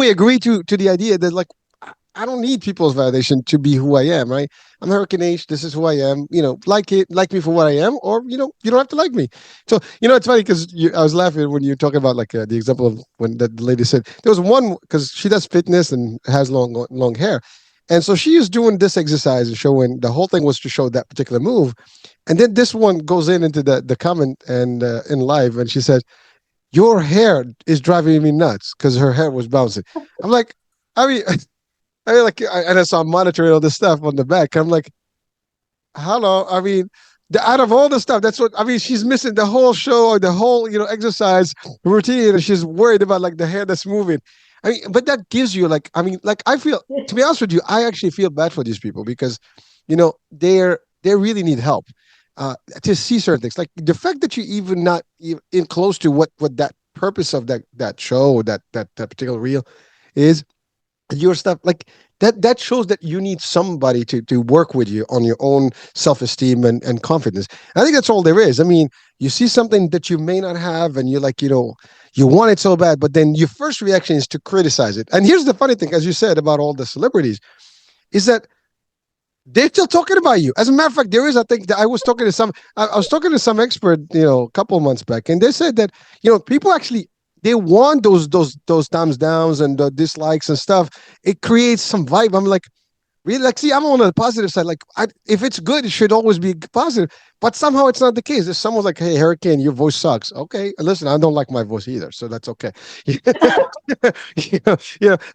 agree to the idea that, like, I don't need people's validation to be who I am, right? I'm Hurricane H. This is who I am. Like me for what I am, or you don't have to like me. So it's funny because I was laughing when you were talking about, like, the example of when that lady said there was one, because she does fitness and has long hair, and so she is doing this exercise and showing, the whole thing was to show that particular move, and then this one goes into the comment and in live, and she says, "Your hair is driving me nuts," because her hair was bouncing. I'm like, I mean. And I saw monitoring all this stuff on the back. I'm like, hello. I mean, out of all the stuff, that's what I mean. She's missing the whole show or the whole, exercise routine, and she's worried about, like, the hair that's moving. I mean, but that gives you, like, I mean, like, I feel, to be honest with you, I actually feel bad for these people because, they really need help to see certain things. Like the fact that you even not in close to what that purpose of that show, that particular reel is, your stuff, like, that shows that you need somebody to work with you on your own self-esteem and confidence. I think that's all there is. I mean, you see something that you may not have, and you're like, you want it so bad, but then your first reaction is to criticize it. And here's the funny thing, as you said about all the celebrities, is that they're still talking about you. As a matter of fact, there is, I think, that I was talking to some expert, a couple of months back, and they said that, people actually, they want those thumbs downs and the dislikes and stuff. It creates some vibe. I'm like, really, like, see, I'm on the positive side. Like, if it's good, it should always be positive. But somehow it's not the case. If someone's like, "Hey, Hurricane, your voice sucks." Okay, listen, I don't like my voice either, so that's okay.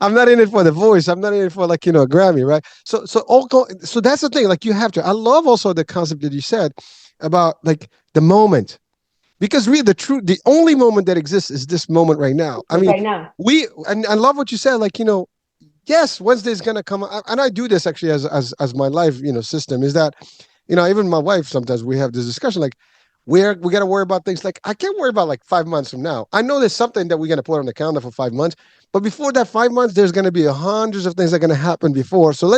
I'm not in it for the voice. I'm not in it for, like, a Grammy, right? So that's the thing. Like, you have to. I love also the concept that you said about, like, the moment, because really the only moment that exists is this moment right now. I mean, Right now. and I love what you said. Like, yes, Wednesday's gonna come, and I do this actually as my life, system, is that, even my wife, sometimes we have this discussion, like, we got to worry about things, like, I can't worry about, like, 5 months from now. I know there's something that we're gonna put on the calendar for 5 months, but before that 5 months, there's gonna be hundreds of things that are gonna happen before. So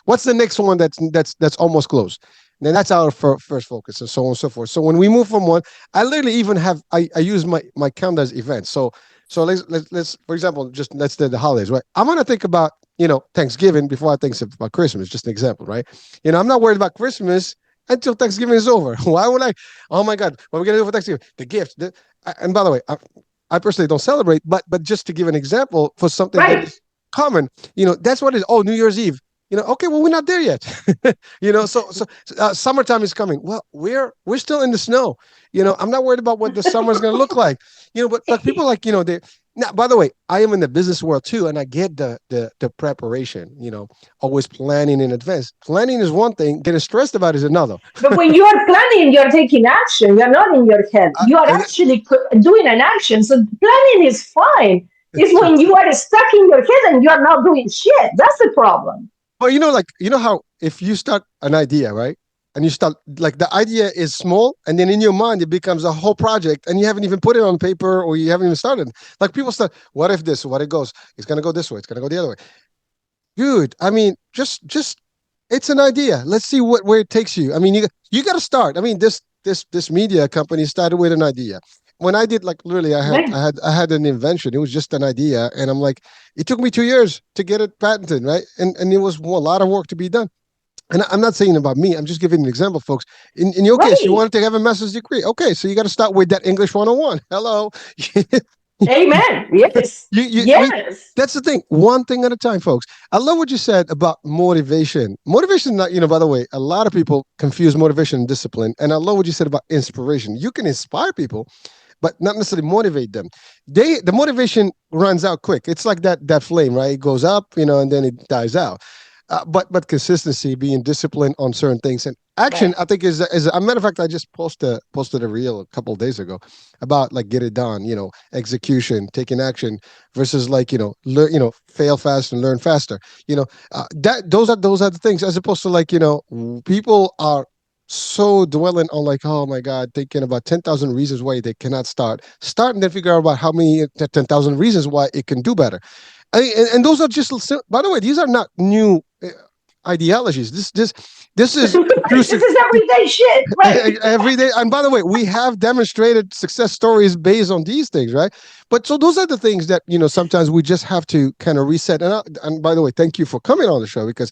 what's the next one that's almost close? And then that's our first focus, and so on and so forth. So when we move from one, I literally even have I use my calendar as events. So let's for example, just let's do the holidays, right? I'm gonna think about Thanksgiving before I think about Christmas. Just an example, right? I'm not worried about Christmas until Thanksgiving is over. Why would I? Oh my God, what are we gonna do for Thanksgiving? The gift. And by the way, I personally don't celebrate, but just to give an example for something that Right. is common, that's what it is. Oh, New Year's Eve. Okay, well, we're not there yet. Summertime is coming. Well, we're still in the snow. I'm not worried about what the summer is going to look like. But people like they. Now, by the way, I am in the business world too, and I get the preparation. Always planning in advance. Planning is one thing. Getting stressed about is another. But when you are planning, you're taking action. You're not in your head. You are And actually doing an action. So planning is fine. It's when you are stuck in your head and you are not doing shit. That's the problem. But like how if you start an idea, right? And you start like the idea is small, and then in your mind it becomes a whole project, and you haven't even put it on paper or you haven't even started. Like people start, what if this? What it goes? It's gonna go this way. It's gonna go the other way. Good. I mean, just it's an idea. Let's see where it takes you. I mean, you got to start. I mean, this media company started with an idea. When I did like literally, Right. I had an invention. It was just an idea, and I'm like, it took me 2 years to get it patented, right? And it was a lot of work to be done. And I'm not saying about me. I'm just giving an example, folks. In your case, you Right. wanted to have a master's degree. Okay, so you got to start with that English 101. Hello. Amen. Yes. I mean, Yes. that's the thing. One thing at a time, folks. I love what you said about motivation. Motivation, not, by the way, a lot of people confuse motivation and discipline. And I love what you said about inspiration. You can inspire people, but not necessarily motivate them. The motivation runs out quick. It's like that flame, right? It goes up, and then it dies out. But consistency, being disciplined on certain things, and action, Right. I think is a matter of fact. I just posted a reel a couple of days ago about like get it done. Execution, taking action versus like learn, fail fast and learn faster. That those are the things as opposed to like people are so dwelling on like, oh my God, thinking about 10,000 reasons why they cannot start and then figure out about how many 10,000 reasons why it can do better. And those are just, by the way, these are not new ideologies. This is through Right. This is everyday shit. Right. every day. And by the way, we have demonstrated success stories based on these things, right? But so those are the things that sometimes we just have to kind of reset. And by the way, thank you for coming on the show because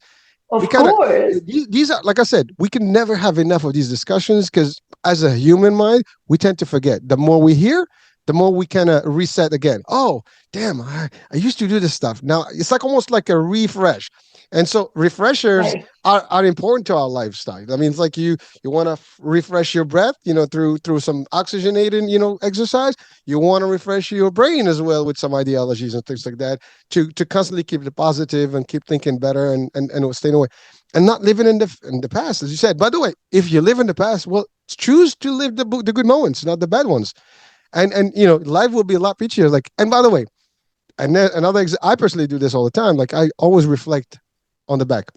we Of kind of course. these are, like I said, we can never have enough of these discussions because as a human mind, we tend to forget. The more we hear, the more we kind of reset again. Oh, damn, I used to do this stuff. Now it's like almost like a refresh. And so refreshers Right. are important to our lifestyle. I mean, it's like you want to refresh your breath, through some oxygenated, exercise. You want to refresh your brain as well with some ideologies and things like that to constantly keep it positive and keep thinking better and staying away and not living in the past, as you said. By the way, if you live in the past, well, choose to live the good moments, not the bad ones. And life will be a lot richer. Like, and by the way, and then I personally do this all the time. Like, I always reflect on the back.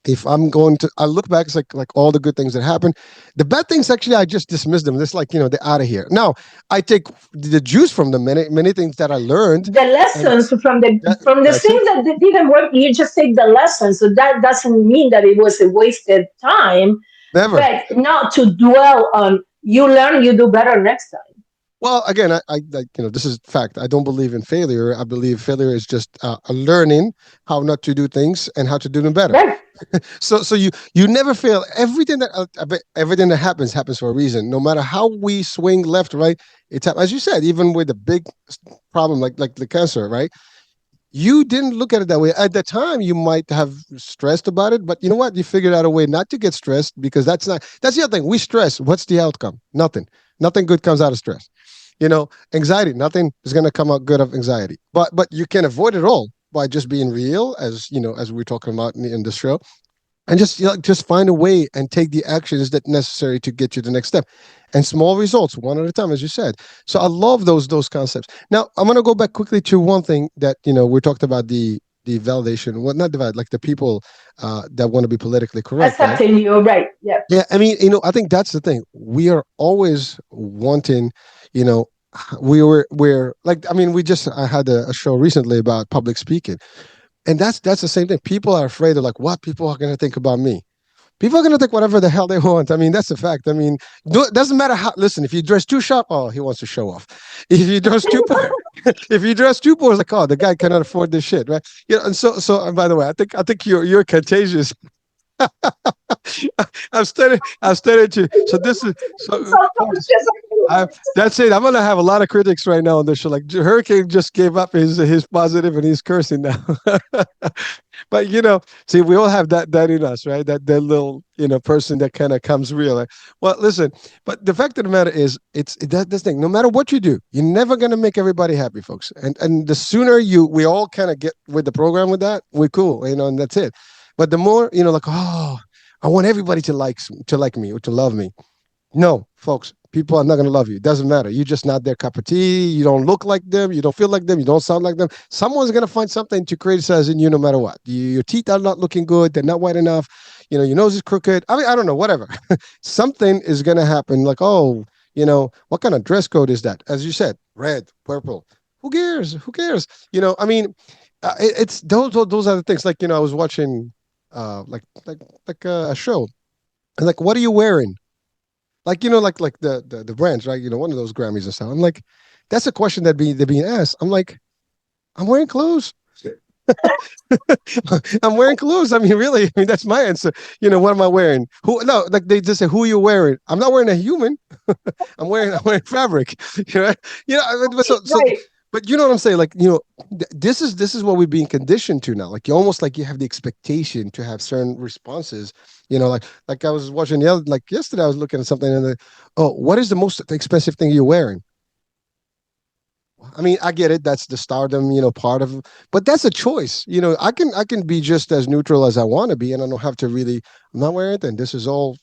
If I'm going to, I look back, it's like all the good things that happened. The bad things, actually, I just dismiss them. It's like they're out of here. Now, I take the juice from them. Many things that I learned, The and lessons from the that's it. things that didn't work, you just take the lessons. So that doesn't mean that it was a wasted time, Never. but not to dwell on. You learn, you do better next time. Well, again, this is fact. I don't believe in failure. I believe failure is just a learning how not to do things and how to do them better. Right. So you never fail. Everything that happens for a reason. No matter how we swing left, right, as you said. Even with a big problem like the cancer, right? You didn't look at it that way at the time. You might have stressed about it, but you know what? You figured out a way not to get stressed because that's the other thing. We stress. What's the outcome? Nothing. Nothing good comes out of stress. Anxiety. Nothing is going to come out good of anxiety. But you can avoid it all by just being real, as we're talking about in the show, and just find a way and take the actions that necessary to get you the next step, and small results one at a time, as you said. So I love those concepts. Now I'm going to go back quickly to one thing that we talked about, the validation, well, not divide, like the people that want to be politically correct, right? Accepting you. Right. Yeah. Yeah, I mean, I think that's the thing. We are always wanting, you know we're like, I mean, I had a show recently about public speaking, and that's the same thing. People are afraid of like what people are going to think about me. People are gonna think whatever the hell they want. I mean, that's a fact. I mean, it doesn't matter how. Listen, if you dress too sharp, oh, he wants to show off. If you dress too poor, if you dress too poor, it's like, oh, the guy cannot afford this shit, right? You know, and and by the way, I think you're contagious. I've studied to. So this is so, folks. I, that's it. I'm gonna have a lot of critics right now on this show. Like Hurricane just gave up his positive and he's cursing now. But see, we all have that in us, right? That little person that kind of comes real. Like, well, listen, but the fact of the matter is, it's that this thing. No matter what you do, you're never gonna make everybody happy, folks. And the sooner we all kind of get with the program with that, we're cool, and that's it. But the more like, oh, I want everybody to like me or to love me. No, folks, people are not going to love you. It doesn't matter. You're just not their cup of tea. You don't look like them. You don't feel like them. You don't sound like them. Someone's going to find something to criticize in you no matter what. Your teeth are not looking good. They're not white enough. Your nose is crooked. I mean, I don't know, whatever. Something is going to happen like, oh, what kind of dress code is that? As you said, red, purple. Who cares? Who cares? I mean, it's those are the things. Like, I was watching a show. And like, what are you wearing? Like like the brands, right? One of those Grammys and stuff. I'm like, that's a question they're being asked. I'm like, I'm wearing clothes. I'm wearing clothes. I mean, really? I mean, that's my answer. What am I wearing? Who? No, like they just say, who are you wearing? I'm not wearing a human. I'm wearing fabric. Right? But Right. but you know what I'm saying? Like, this is what we're being conditioned to now. Like, you almost like you have the expectation to have certain responses. Like I was watching like yesterday, I was looking at something and oh, what is the most expensive thing you're wearing? I mean, I get it. That's the stardom, part of, but that's a choice. I can be just as neutral as I want to be, and I don't have to really. I'm not wearing it, and this is all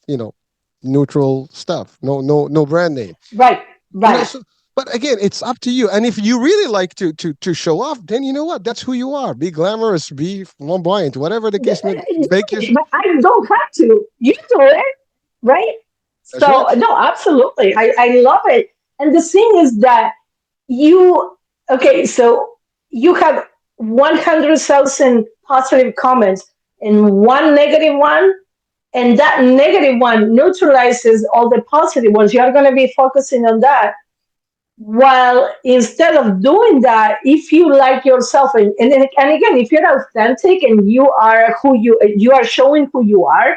neutral stuff. No brand name. Right. You know, Right. so, but again, it's up to you. And if you really like to show off, then you know what? That's who you are. Be glamorous, be flamboyant, whatever the case may be. Make your. But I don't have to. You do it, right? That's So right. no, absolutely. I love it. And the thing is that you okay, so you have 100,000 positive comments and one negative one, and that negative one neutralizes all the positive ones. You're going to be focusing on that. While instead of doing that, if you like yourself, and again, if you're authentic and you are who you are showing who you are,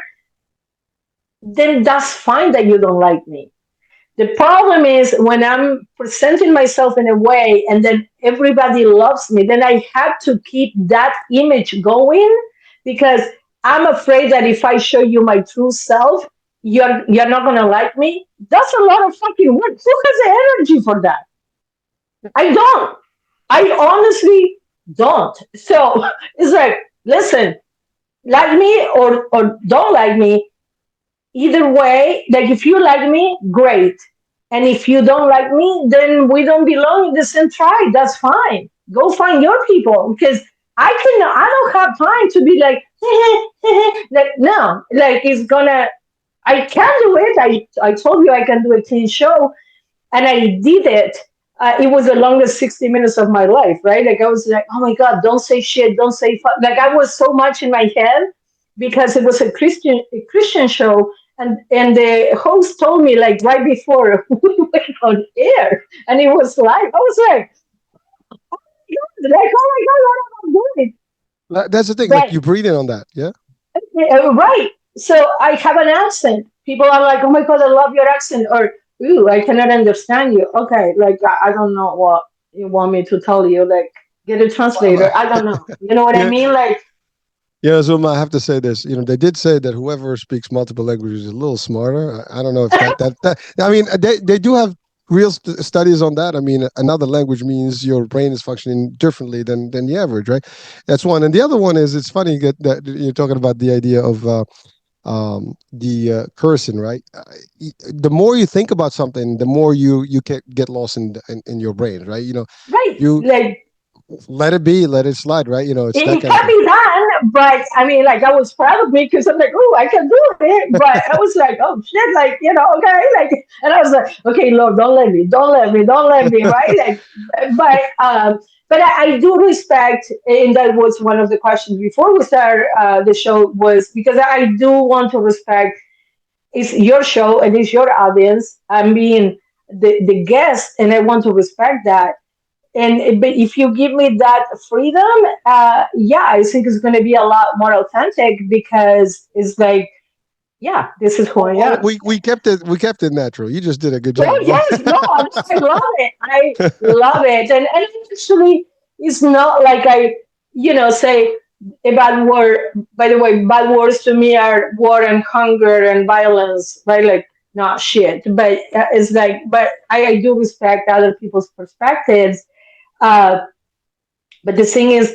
then that's fine that you don't like me. The problem is when I'm presenting myself in a way and then everybody loves me, then I have to keep that image going because I'm afraid that if I show you my true self, you're not gonna like me. That's a lot of fucking work. Who has the energy for that? I don't. I honestly don't. So it's like, listen, like me or don't like me, either way, like if you like me, great. And if you don't like me, then we don't belong in the same tribe. That's fine. Go find your people because I don't have time to be like, like no, like it's gonna, I can do it. I told you I can do a clean show and I did it. It was the longest 60 minutes of my life, right? Like I was like, oh my God, don't say shit, don't say fuck. Like I was so much in my head because it was a Christian show, and the host told me like right before we went on air, and it was live. I was like, oh my God, what am I doing? That's the thing. Like, But you breathe in on that. Yeah. right, so I have an accent. People are like, oh my God, I love your accent, or ooh, I cannot understand you. Okay, like I don't know what you want me to tell you. Like, get a translator. I don't know. You know what I Yeah. mean? Like, Yeah, Zuma, I have to say this. They did say that whoever speaks multiple languages is a little smarter. I don't know if that. I mean, they do have real studies on that. I mean, another language means your brain is functioning differently than the average, right? That's one. And the other one is, it's funny that you're talking about the idea of the cursing, right? The more you think about something, the more you get lost in your brain, right? right, You like. let it be, let it slide, right? It's that It kind of can thing. be done, but I mean, like, I was proud of me because I'm like, oh, I can do it. But I was like, oh shit, like, okay, like, and I was like, okay, Lord, don't let me, don't let me, don't let me, right? Like, but I do respect, and that was one of the questions before we start the show was because I do want to respect. It's your show and it's your audience. I mean, the guest, and I want to respect that. And but if you give me that freedom, yeah, I think it's going to be a lot more authentic because it's like, yeah, this is who Oh, I oh, am. we kept it natural. You just did a good Oh job. yes, no, I love it. I love it, and actually, it's not like I, say a bad word. By the way, bad words to me are war and hunger and violence, right? Like, not shit. But it's like, but I do respect other people's perspectives. Uh, but the thing is,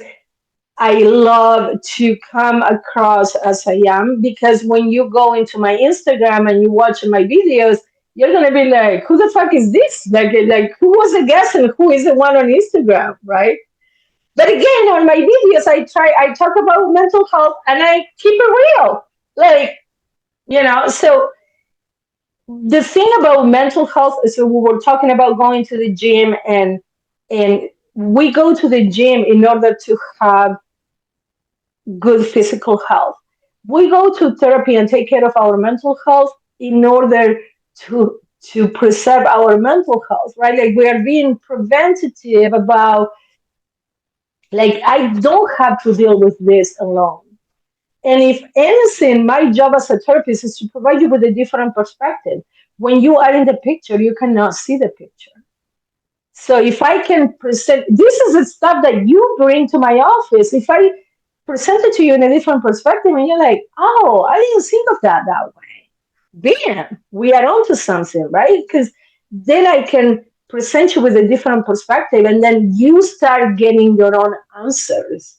I love to come across as I am because when you go into my Instagram and you watch my videos, you're gonna be like, "Who the fuck is this? Like who was the guest and who is the one on Instagram, right?" But again, on my videos, I talk about mental health and I keep it real, like So the thing about mental health is that we were talking about going to the gym and we go to the gym in order to have good physical health. We go to therapy and take care of our mental health in order to preserve our mental health, right? Like we are being preventative about like I don't have to deal with this alone. And if anything, my job as a therapist is to provide you with a different perspective. When you are in the picture, you cannot see the picture. So if I can present, this is the stuff that you bring to my office. If I present it to you in a different perspective, and you're like, oh, I didn't think of that way. Bam, we are onto something, right? Because then I can present you with a different perspective, and then you start getting your own answers.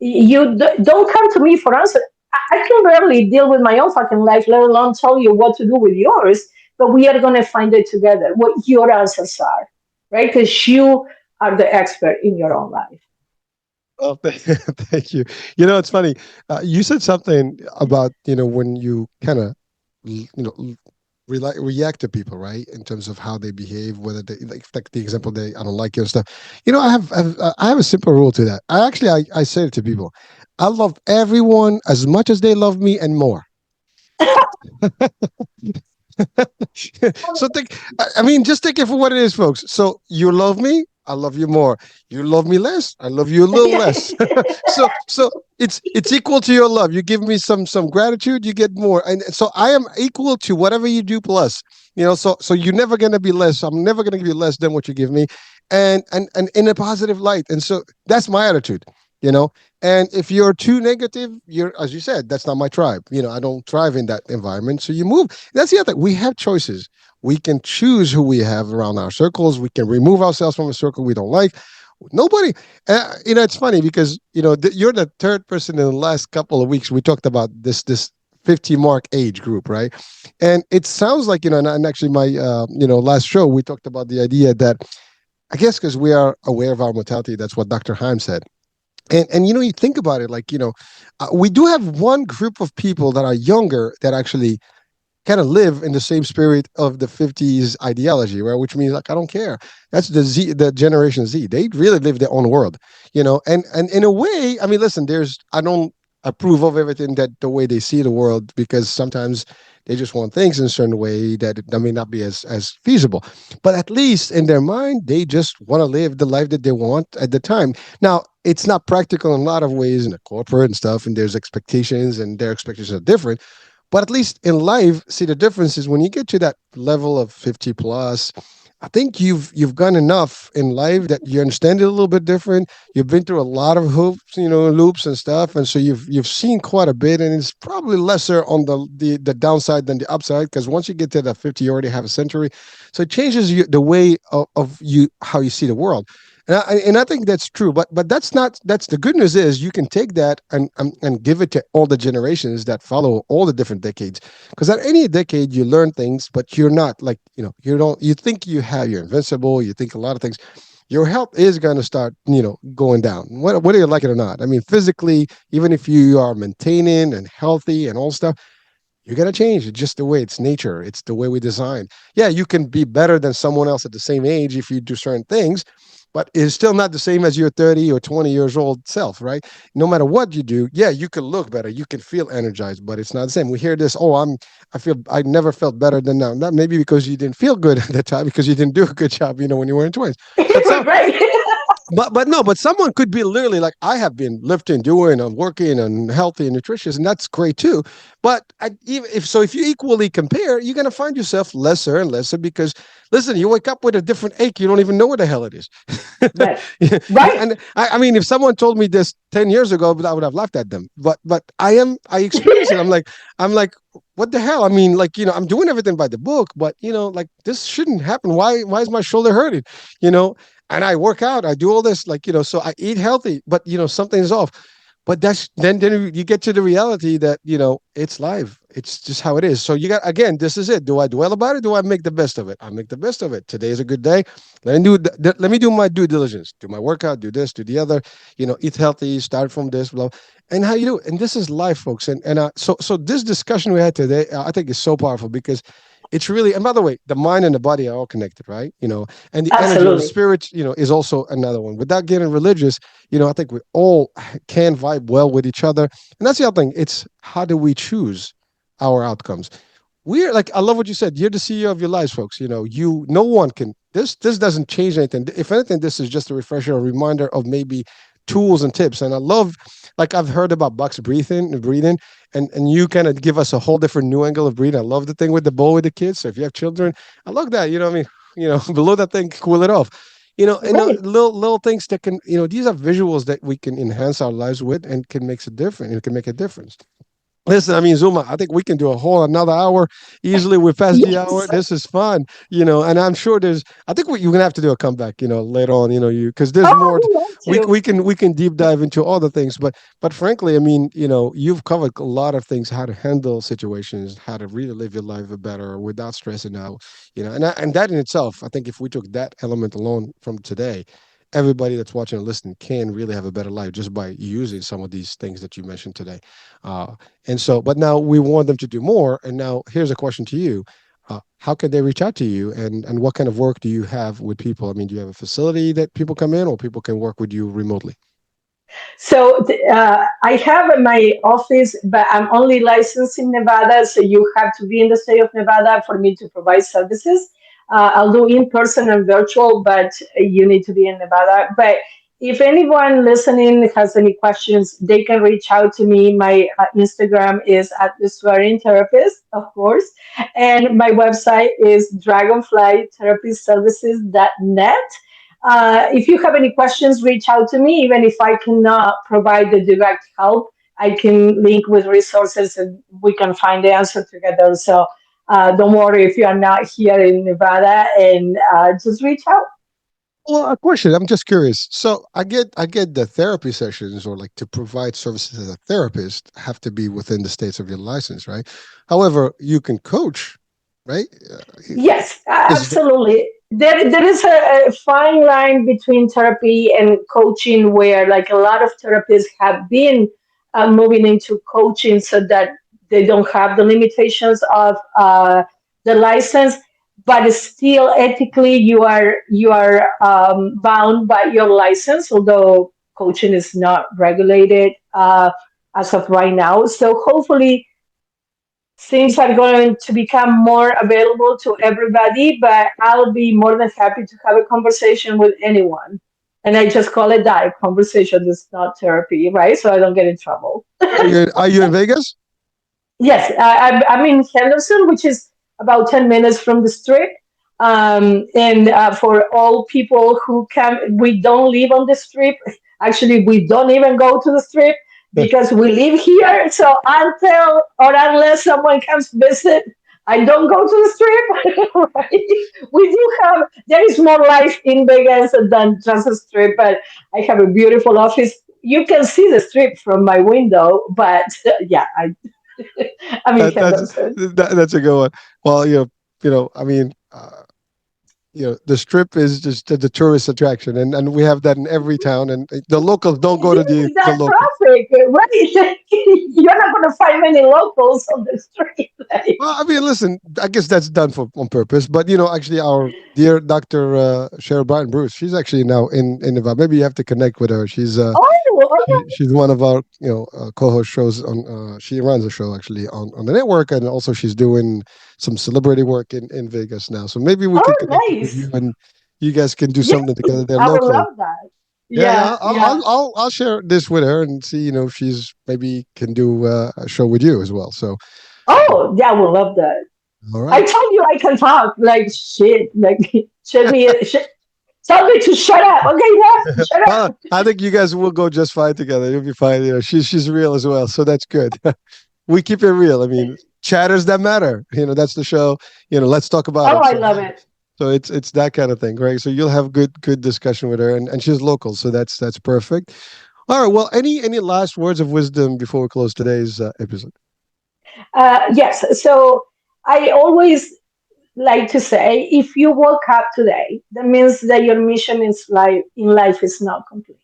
Don't come to me for answers. I can barely deal with my own fucking life, let alone tell you what to do with yours. But we are going to find it together, what your answers are, right? Because you are the expert in your own life. Oh, thank you. It's funny. You said something about when you kind of react to people, right? In terms of how they behave, whether they like the example they I don't like you and stuff. I have a simple rule to that. I say it to people. I love everyone as much as they love me and more. So I mean, just take it for what it is, folks. So you love me, I love you more. You love me less, I love you a little less. So it's equal to your love. You give me some gratitude, you get more, and so I am equal to whatever you do plus. So you're never gonna be less. I'm never gonna give you less than what you give me, and in a positive light. And so that's my attitude. You know, and if you're too negative, you're, as you said, that's not my tribe. I don't thrive in that environment. So you move. That's the other thing. We have choices. We can choose who we have around our circles. We can remove ourselves from a circle we don't like. Nobody, it's funny because, you're the third person in the last couple of weeks. We talked about this 50 mark age group, right? And it sounds like, and actually my, last show, we talked about the idea that I guess because we are aware of our mortality, that's what Dr. Heim said. And you think about it, like, we do have one group of people that are younger that actually kind of live in the same spirit of the 50s ideology, right? Which means, like, I don't care. That's the Generation Z. They really live their own world, and in a way, I mean, listen, I don't approve of everything that the way they see the world, because sometimes they just want things in a certain way that may not be as feasible. But at least in their mind, they just want to live the life that they want at the time. Now, it's not practical in a lot of ways in the corporate and stuff, and there's expectations, and their expectations are different. But at least in life, see, the difference is when you get to that level of 50 plus, I think you've gone enough in life that you understand it a little bit different. You've been through a lot of hoops, loops and stuff, and so you've seen quite a bit, and it's probably lesser on the downside than the upside, because once you get to that 50, you already have a century, so it changes the way of you how you see the world. And I think that's true, but that's the good news is you can take that and give it to all the generations that follow all the different decades, because at any decade you learn things, but you're not like, you think you're invincible, you think a lot of things, your health is going to start, going down. Whether you like it or not. I mean, physically, even if you are maintaining and healthy and all stuff, you got to change. It's just the way it's nature. It's the way we design. Yeah, you can be better than someone else at the same age if you do certain things, but it's still not the same as your 30 or 20 years old self, right? No matter what you do, yeah, you can look better, you can feel energized, but it's not the same. We hear this, oh, I never felt better than now. Not maybe because you didn't feel good at the time because you didn't do a good job, when you were in 20s. But some Right. but no, but someone could be literally like I have been lifting, doing, I'm working, and healthy and nutritious, and that's great too. But even if you equally compare, you're gonna find yourself lesser and lesser because listen, you wake up with a different ache, you don't even know what the hell it is. Right. Right. And I mean, if someone told me this 10 years ago, I would have laughed at them. But I experience it. I'm like, what the hell? I mean, like I'm doing everything by the book, but like this shouldn't happen. Why is my shoulder hurting? You know, and I work out, I do all this, like, so I eat healthy, but something's off. But that's then you get to the reality that, it's life. It's just how it is. So you got again, this is it. Do I dwell about it? Do I make the best of it? I make the best of it. Today is a good day. Let me do my due diligence. Do my workout, do this, do the other, eat healthy, start from this, blah. And how you do. And this is life, folks. So this discussion we had today, I think is so powerful because it's really, and by the way, the mind and the body are all connected, right? And the energy or the Absolutely. spirit, is also another one. Without getting religious, I think we all can vibe well with each other. And that's the other thing. It's how do we choose our outcomes? We're like, I love what you said. You're the CEO of your lives, folks. No one can, this doesn't change anything. If anything, this is just a refresher, a reminder of maybe tools and tips. And I love, like I've heard about box breathing, and you kind of give us a whole different new angle of breathing. I love the thing with the bowl with the kids. So if you have children, I love that. You know what I mean? Below that thing, cool it off. And Right. little things that can, these are visuals that we can enhance our lives with and can make a difference. It can make a difference. Listen, I mean, Zuma, I think we can do a whole another hour easily. We're past the hour. Yes. This is fun, and I'm sure I think you're gonna have to do a comeback, later on, because there's Oh, more. I would love to. We can deep dive into all the things, but frankly, I mean, you've covered a lot of things, how to handle situations, how to really live your life better without stressing out, and that in itself, I think if we took that element alone from today, everybody that's watching and listening can really have a better life just by using some of these things that you mentioned today. Uh, and so, but now we want them to do more. And now here's a question to you. How can they reach out to you and what kind of work do you have with people? I mean, do you have a facility that people come in or people can work with you remotely? So I have my office, but I'm only licensed in Nevada. So you have to be in the state of Nevada for me to provide services. I'll do in person and virtual, but you need to be in Nevada. But if anyone listening has any questions, they can reach out to me. My Instagram is at the swearing therapist, of course, and my website is dragonflytherapyservices.net. If you have any questions, reach out to me. Even if I cannot provide the direct help, I can link with resources and we can find the answer together. So don't worry if you are not here in Nevada and just reach out. Well, a question. I'm just curious. So I get the therapy sessions or like to provide services as a therapist have to be within the states of your license, right? However, you can coach, right? Yes, Is absolutely. There is a fine line between therapy and coaching where, like, a lot of therapists have been moving into coaching so that they don't have the limitations of the license, but still ethically you are bound by your license, although coaching is not regulated as of right now. So hopefully things are going to become more available to everybody, but I'll be more than happy to have a conversation with anyone. And I just call it that, a conversation. It's not therapy, right? So I don't get in trouble. are you in Vegas? Yes, I'm in Henderson, which is about 10 minutes from the strip. And for all people who can, we don't live on the strip. Actually, we don't even go to the strip because we live here. So until or unless someone comes visit, I don't go to the strip. Right? We do have, there is more life in Vegas than just a strip, but I have a beautiful office. You can see the strip from my window, but yeah, I'm in That's Henderson. that's a good one. Well, I mean, the strip is just the tourist attraction, and we have that in every town, and the locals don't go to Due the to that local. traffic, right? You're not going to find many locals on the street. Like, Well, I mean, listen, I guess that's done for on purpose. But actually, our dear Doctor Cheryl Bryant Bruce, she's actually now in Nevada. Maybe you have to connect with her. oh, okay. She's one of our co-host shows on. She runs a show actually on the network, and also she's doing some celebrity work in Vegas now. So maybe we can Oh, connect with you, nice. and you guys can do Yeah, something together. They're I would local. love that. Yeah, yeah. Yeah, yeah. I'll share this with her and see if she's maybe can do a show with you as well. So Oh, yeah, I would love that. all I right. told you I can talk. Like, shit. Like, tell me to shut up. Okay, yeah, shut Well, up. I think you guys will go just fine together. You'll be fine. She's real as well, so that's good. We keep it real. I mean, chatters that matter. That's the show. Let's talk about Oh, it. I So love it. it's that kind of thing, right? So you'll have good discussion with her, and she's local, so that's perfect. All right. Well, any last words of wisdom before we close today's episode? Yes. So I always like to say, if you woke up today, that means that your mission in life is not complete.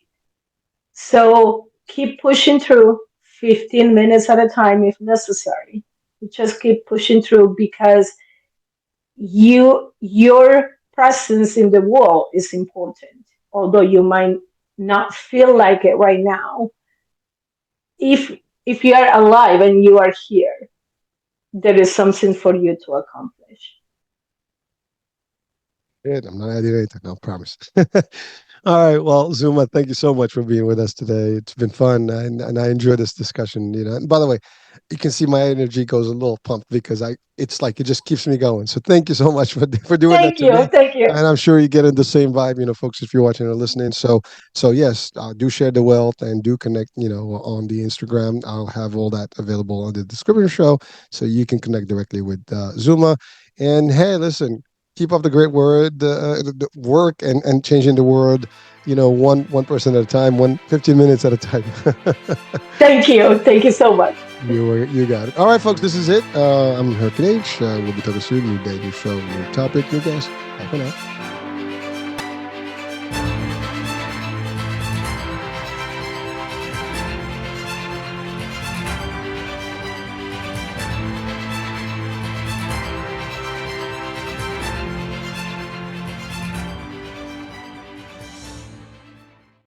So keep pushing through 15 minutes at a time if necessary. Just keep pushing through because your presence in the world is important. Although you might not feel like it right now, if if you are alive and you are here, there is something for you to accomplish. Good. I'm not adding anything. I promise. All right. Well, Zuma, thank you so much for being with us today. It's been fun, and I enjoy this discussion. And by the way, you can see my energy goes a little pumped because it's like it just keeps me going. So thank you so much for doing that Thank to you. me, Thank you. and I'm sure you get in the same vibe, folks, if you're watching or listening. So yes, do share the wealth and do connect, on the Instagram. I'll have all that available on the description show, so you can connect directly with Zuma. And hey, listen, keep up the great the work and changing the world, one person at a time, 15 minutes at a time. Thank you. Thank you so much. You got it. All right, folks, this is it. I'm Hurricane H. We'll be talking soon. New day, new show, new topic, new guest. Bye for now.